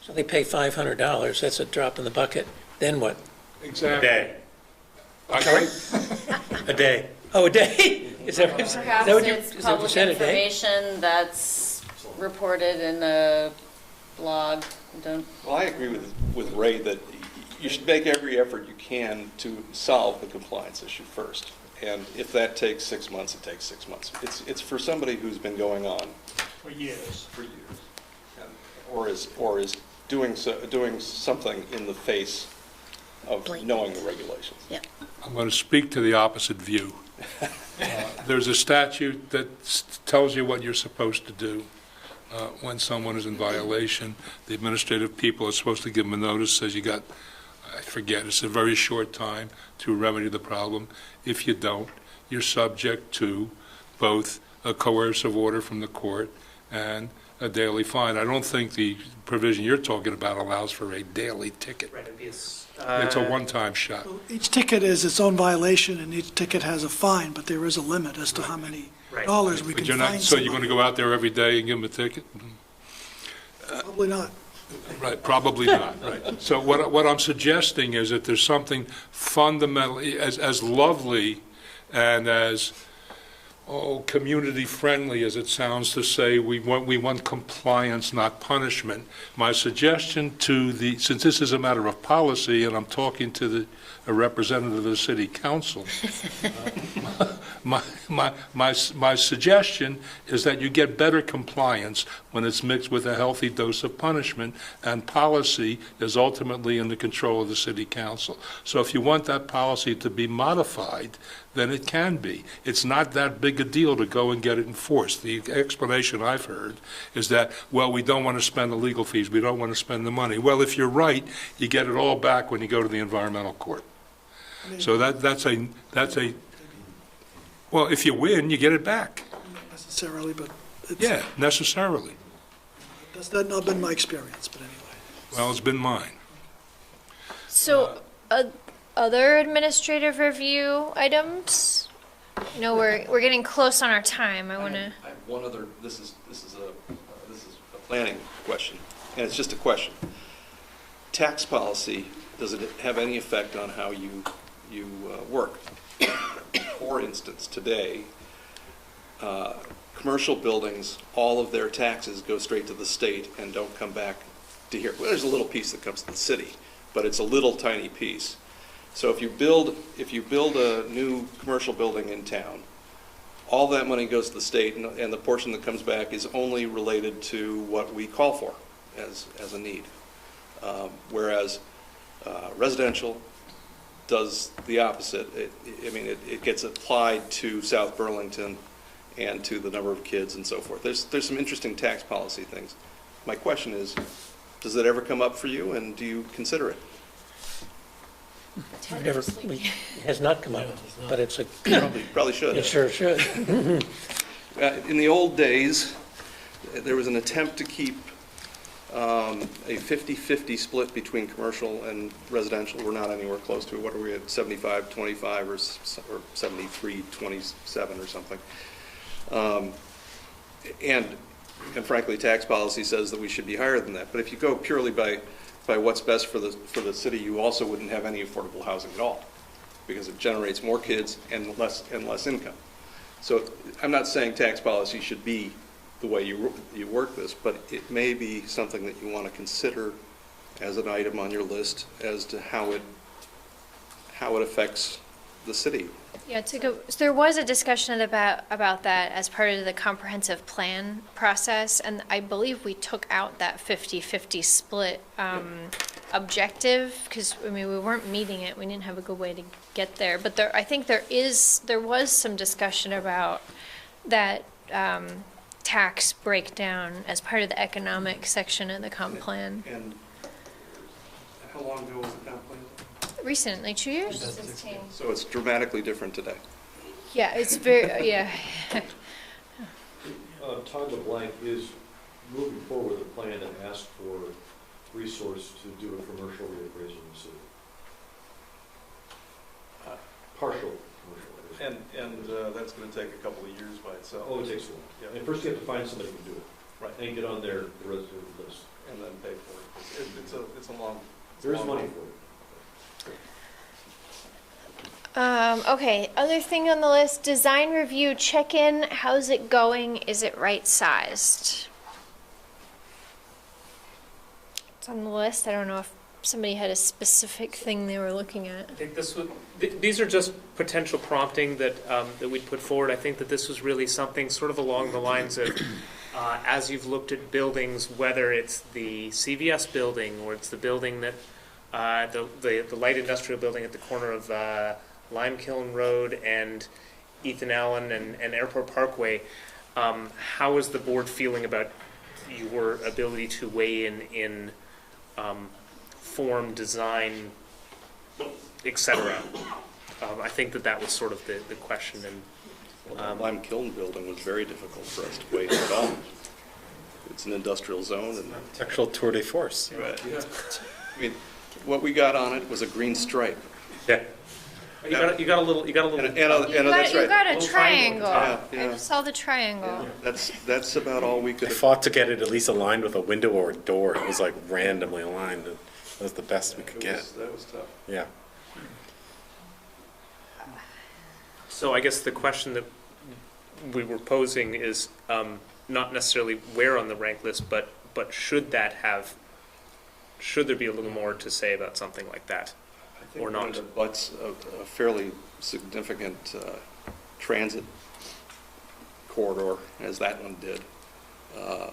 So they pay $500, that's a drop in the bucket, then what? A Exactly. day. Sorry? A day. Oh, a day? Is that what Perhaps you it's said, public a day? information that's reported in a blog. Don't. Well, I agree with Ray that you should make every effort you can to solve the compliance issue first. And if that takes 6 months, it takes 6 months. It's for somebody who's been going on For years. and, or is doing something in the face of knowing the regulations. Yeah. I'm going to speak to the opposite view. There's a statute that tells you what you're supposed to do when someone is in violation. The administrative people are supposed to give them a notice, says you got, I forget, it's a very short time to remedy the problem. If you don't, you're subject to both a coercive order from the court and a daily fine. I don't think the provision you're talking about allows for a daily ticket. Right, it'd be It's a one-time shot. Each ticket is its own violation, and each ticket has a fine, but there is a limit as to how many dollars we But can you're not, fine so you're going somebody. to go out there every day and give them a ticket? Probably not. Right, probably not, right. So what I'm suggesting is that there's something fundamentally, as lovely and as, community-friendly as it sounds to say we want compliance, not punishment. My suggestion since this is a matter of policy, and I'm talking to a representative of the city council, my suggestion is that you get better compliance when it's mixed with a healthy dose of punishment, and policy is ultimately in the control of the city council. So if you want that policy to be modified, then it can be. It's not that big a deal to go and get it enforced. The explanation I've heard is that, well, we don't want to spend the legal fees, we don't want to spend the money. Well, if you're right, you get it all back when you go to the environmental court. So that's a, well, if you win, you get it back. Not necessarily, but it's, Yeah, necessarily. that's not been my experience, but anyway. Well, it's been mine. So, other administrative review items? No, we're getting close on our time. I want to. I have one other. This is a planning question, and it's just a question. Tax policy, does it have any effect on how you work? For instance, today, commercial buildings, all of their taxes go straight to the state and don't come back to here. Well, there's a little piece that comes to the city, but it's a little tiny piece. So if you build a new commercial building in town, all that money goes to the state, and the portion that comes back is only related to what we call for as a need. Whereas residential does the opposite. It gets applied to South Burlington and to the number of kids and so forth. There's some interesting tax policy things. My question is, does it ever come up for you, and do you consider it? It has not come up, but it's a. Probably should. It sure should. In the old days, there was an attempt to keep a 50-50 split between commercial and residential. We're not anywhere close to it. What are we at, 75-25 or 73-27 or something? And frankly, tax policy says that we should be higher than that. But if you go purely by what's best for the city, you also wouldn't have any affordable housing at all, because it generates more kids and less income. So I'm not saying tax policy should be the way you work this, but it may be something that you want to consider as an item on your list as to how it affects the city. Yeah, so there was a discussion about that as part of the comprehensive plan process, and I believe we took out that 50-50 split objective, because, we weren't meeting it, we didn't have a good way to get there, but I think there was some discussion about that tax breakdown as part of the economic section of the comp plan. And how long ago was the comp plan? Recently, 2 years? 2016. So it's dramatically different today. Yeah, it's very, yeah. Todd LeBlanc is moving forward with a plan that asks for resource to do a commercial reappraisal in the city. Partial commercial. And that's going to take a couple of years by itself. Oh, it takes a while. Yeah. And first you have to find somebody who can do it. Right. And get on their resident list. And then pay for it. It's a long. There is money for it. Okay, other thing on the list, design review check-in, how's it going? Is it right-sized? It's on the list. I don't know if somebody had a specific thing they were looking at. I think these are just potential prompting that we'd put forward. I think that this was really something sort of along the lines of, as you've looked at buildings, whether it's the CVS building or it's the building that, the light industrial building at the corner of Limekiln Road and Ethan Allen and Airport Parkway, how is the board feeling about your ability to weigh in form, design, etc.? I think that was sort of the question. And well, the Limekiln building was very difficult for us to weigh at all. It's an industrial zone and architectural tour de force. Right. Yeah. I mean, what we got on it was a green stripe. Yeah. You got a little. That's right. You got a triangle. Yeah. I saw the triangle. That's about all we could. I fought to get it at least aligned with a window or a door. It was like randomly aligned. And that was the best we could get. That was tough. Yeah. So I guess the question that we were posing is not necessarily where on the rank list, but should there be a little more to say about something like that, or not? But a fairly significant transit corridor, as that one did. I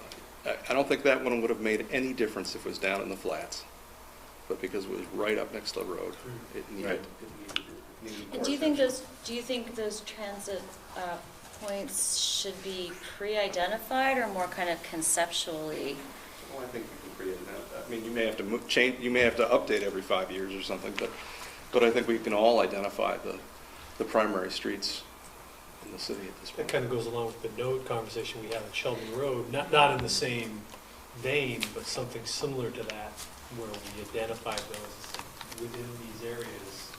don't think that one would have made any difference if it was down in the flats, but because it was right up next to the road, it needed. Right. And do you think those transit points should be pre-identified or more kind of conceptually? Well, I think you can create that. I mean, you may have to change. You may have to update every 5 years or something, but I think we can all identify the primary streets in the city at this point. That kind of goes along with the node conversation we had on Sheldon Road, not in the same vein, but something similar to that, where we identify those within these areas.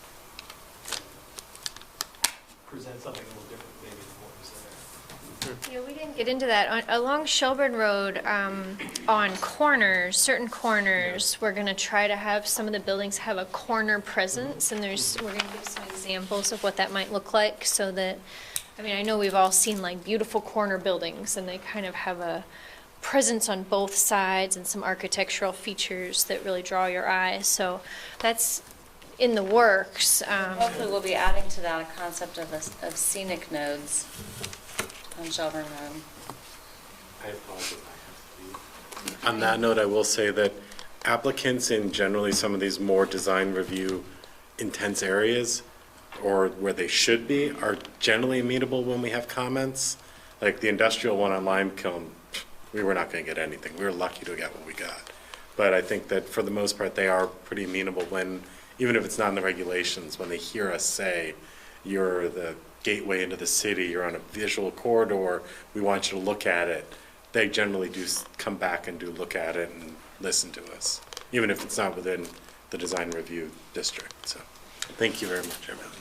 Present something a little different maybe than what was there. Yeah, we didn't get into that. Along Shelburne Road, on corners, certain corners, we're going to try to have some of the buildings have a corner presence, and we're going to give some examples of what that might look like, so that, I mean, I know we've all seen like beautiful corner buildings, and they kind of have a presence on both sides and some architectural features that really draw your eye. So that's in the works. Hopefully we'll be adding to that a concept of scenic nodes on Shelburne Road. I apologize. On that note, I will say that applicants in generally some of these more design review intense areas, or where they should be, are generally amenable when we have comments. Like the industrial one on Limekiln, we were not going to get anything. We were lucky to get what we got. But I think that for the most part, they are pretty amenable when, even if it's not in the regulations, when they hear us say, you're the gateway into the city, you're on a visual corridor, we want you to look at it, they generally do come back and do look at it and listen to us, even if it's not within the design review district. So thank you very much, everyone.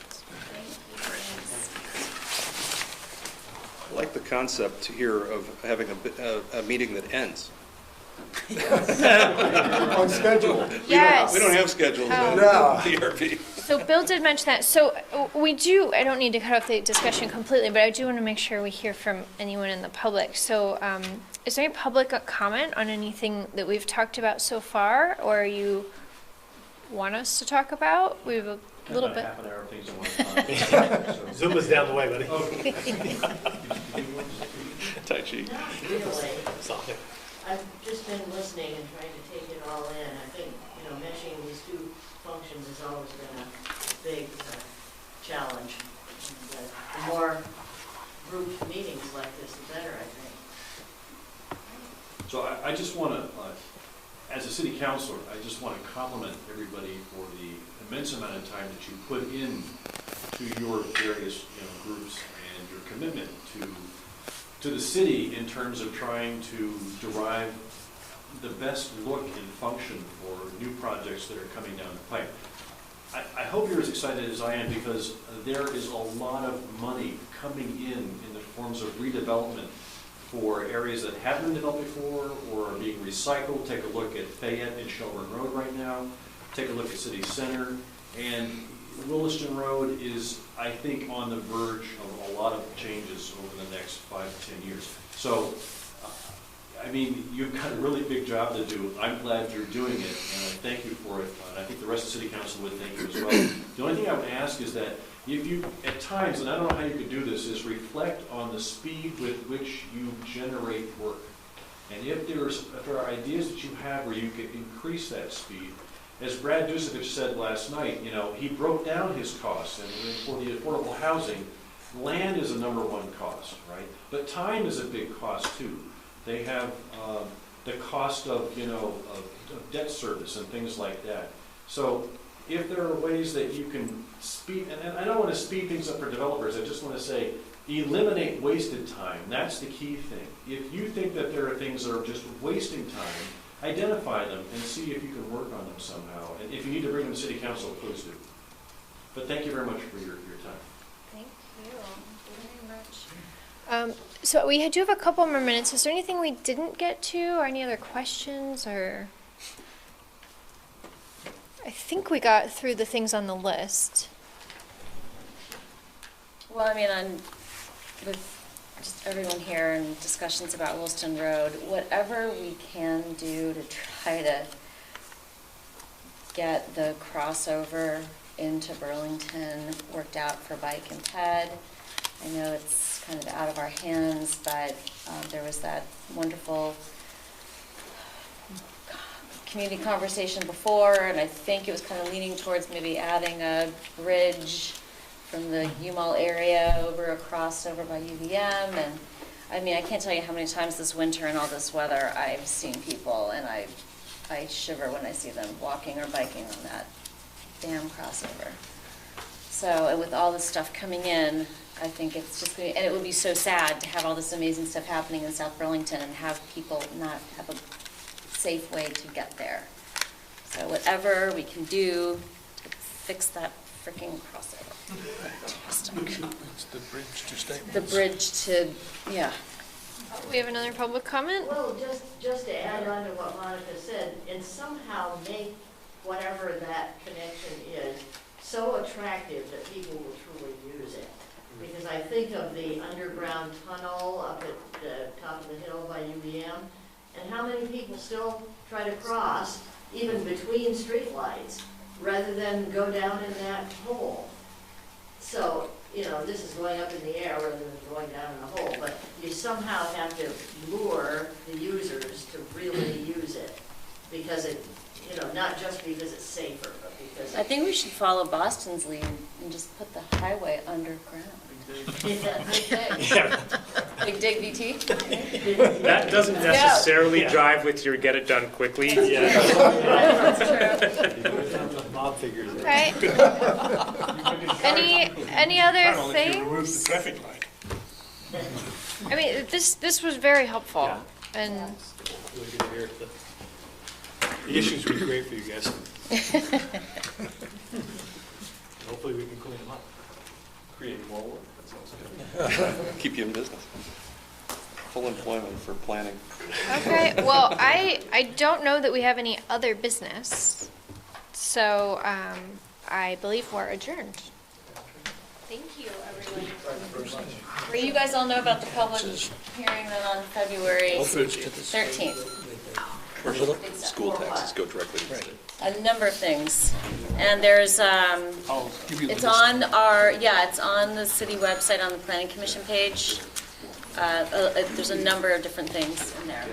I like the concept here of having a meeting that ends. On schedule. Yes. We don't have schedules in No. PRP. So Bill did mention that. So we do, I don't need to cut off the discussion completely, but I do want to make sure we hear from anyone in the public. So is there any public comment on anything that we've talked about so far, or you want us to talk about? We have a little bit. Half an hour of things at one time. Zumba's down the way, buddy. Tai Chi. Really, I've just been listening and trying to take it all in. I think, meshing these two functions has always been a big challenge. And, the more group meetings like this, the better, I think. So I just want to, as a city councilor, I just want to compliment everybody for the immense amount of time that you put in to your various groups and your commitment to the city in terms of trying to derive the best look and function for new projects that are coming down the pipe. I hope you're as excited as I am, because there is a lot of money coming in the forms of redevelopment for areas that haven't been developed before or are being recycled. Take a look at Fayette and Shelburne Road right now. Take a look at City Center. And Williston Road is, I think, on the verge of a lot of changes over the next 5 to 10 years. So I mean, you've got a really big job to do. I'm glad you're doing it, and I thank you for it. And I think the rest of the city council would thank you as well. The only thing I would ask is that if you, at times, and I don't know how you could do this, is reflect on the speed with which you generate work. And if there are ideas that you have where you could increase that speed, as Brad Dusevich said last night, you know, he broke down his costs, and for the affordable housing, land is a #1 cost, right? But time is a big cost too. They have the cost of, you know, of debt service and things like that. So if there are ways that you can speed, and I don't want to speed things up for developers, I just want to say, eliminate wasted time. That's the key thing. If you think that there are things that are just wasting time, identify them and see if you can work on them somehow. And if you need to bring them to city council, please do. But thank you very much for your time. Thank you very much. So we do have a couple more minutes. Is there anything we didn't get to, or any other questions, or? I think we got through the things on the list. Well, I mean, with just everyone here and discussions about Williston Road, whatever we can do to try to get the crossover into Burlington worked out for bike and ped. I know it's kind of out of our hands, but there was that wonderful community conversation before, and I think it was kind of leaning towards maybe adding a bridge from the UMall area across over by UVM. And I mean, I can't tell you how many times this winter in all this weather I've seen people, and I shiver when I see them walking or biking on that damn crossover. So, and with all this stuff coming in, I think it's just going to, and it would be so sad to have all this amazing stuff happening in South Burlington and have people not have a safe way to get there. So whatever we can do to fix that freaking crossover. Fantastic. It's the bridge to Staples. The bridge to, yeah. We have another public comment? Well, just to add on to what Monica said, and somehow make whatever that connection is so attractive that people will truly use it. Because I think of the underground tunnel up at the top of the hill by UVM, and how many people still try to cross, even between streetlights, rather than go down in that hole. So, you know, this is going up in the air rather than going down in the hole, but you somehow have to lure the users to really use it. Because it, you know, not just because it's safer, but because I think we should follow Boston's lead and just put the highway underground. Yeah. Big Dig VT? That doesn't necessarily drive with your get it done quickly. That's true. Mob figures. Right. Any other things? Remove the traffic light. I mean, this was very helpful, and Really good to hear. The issues would be great for you guys. Hopefully we can clean them up. Create more work, that sounds good. Keep you in business. Full employment for planning. okay. Well, I don't know that we have any other business, so I believe we're adjourned. Thank you, everyone. You guys all know about the public hearing then on February 13th. School taxes go directly to the state. A number of things. And there's, it's on it's on the city website on the Planning Commission page. There's a number of different things in there.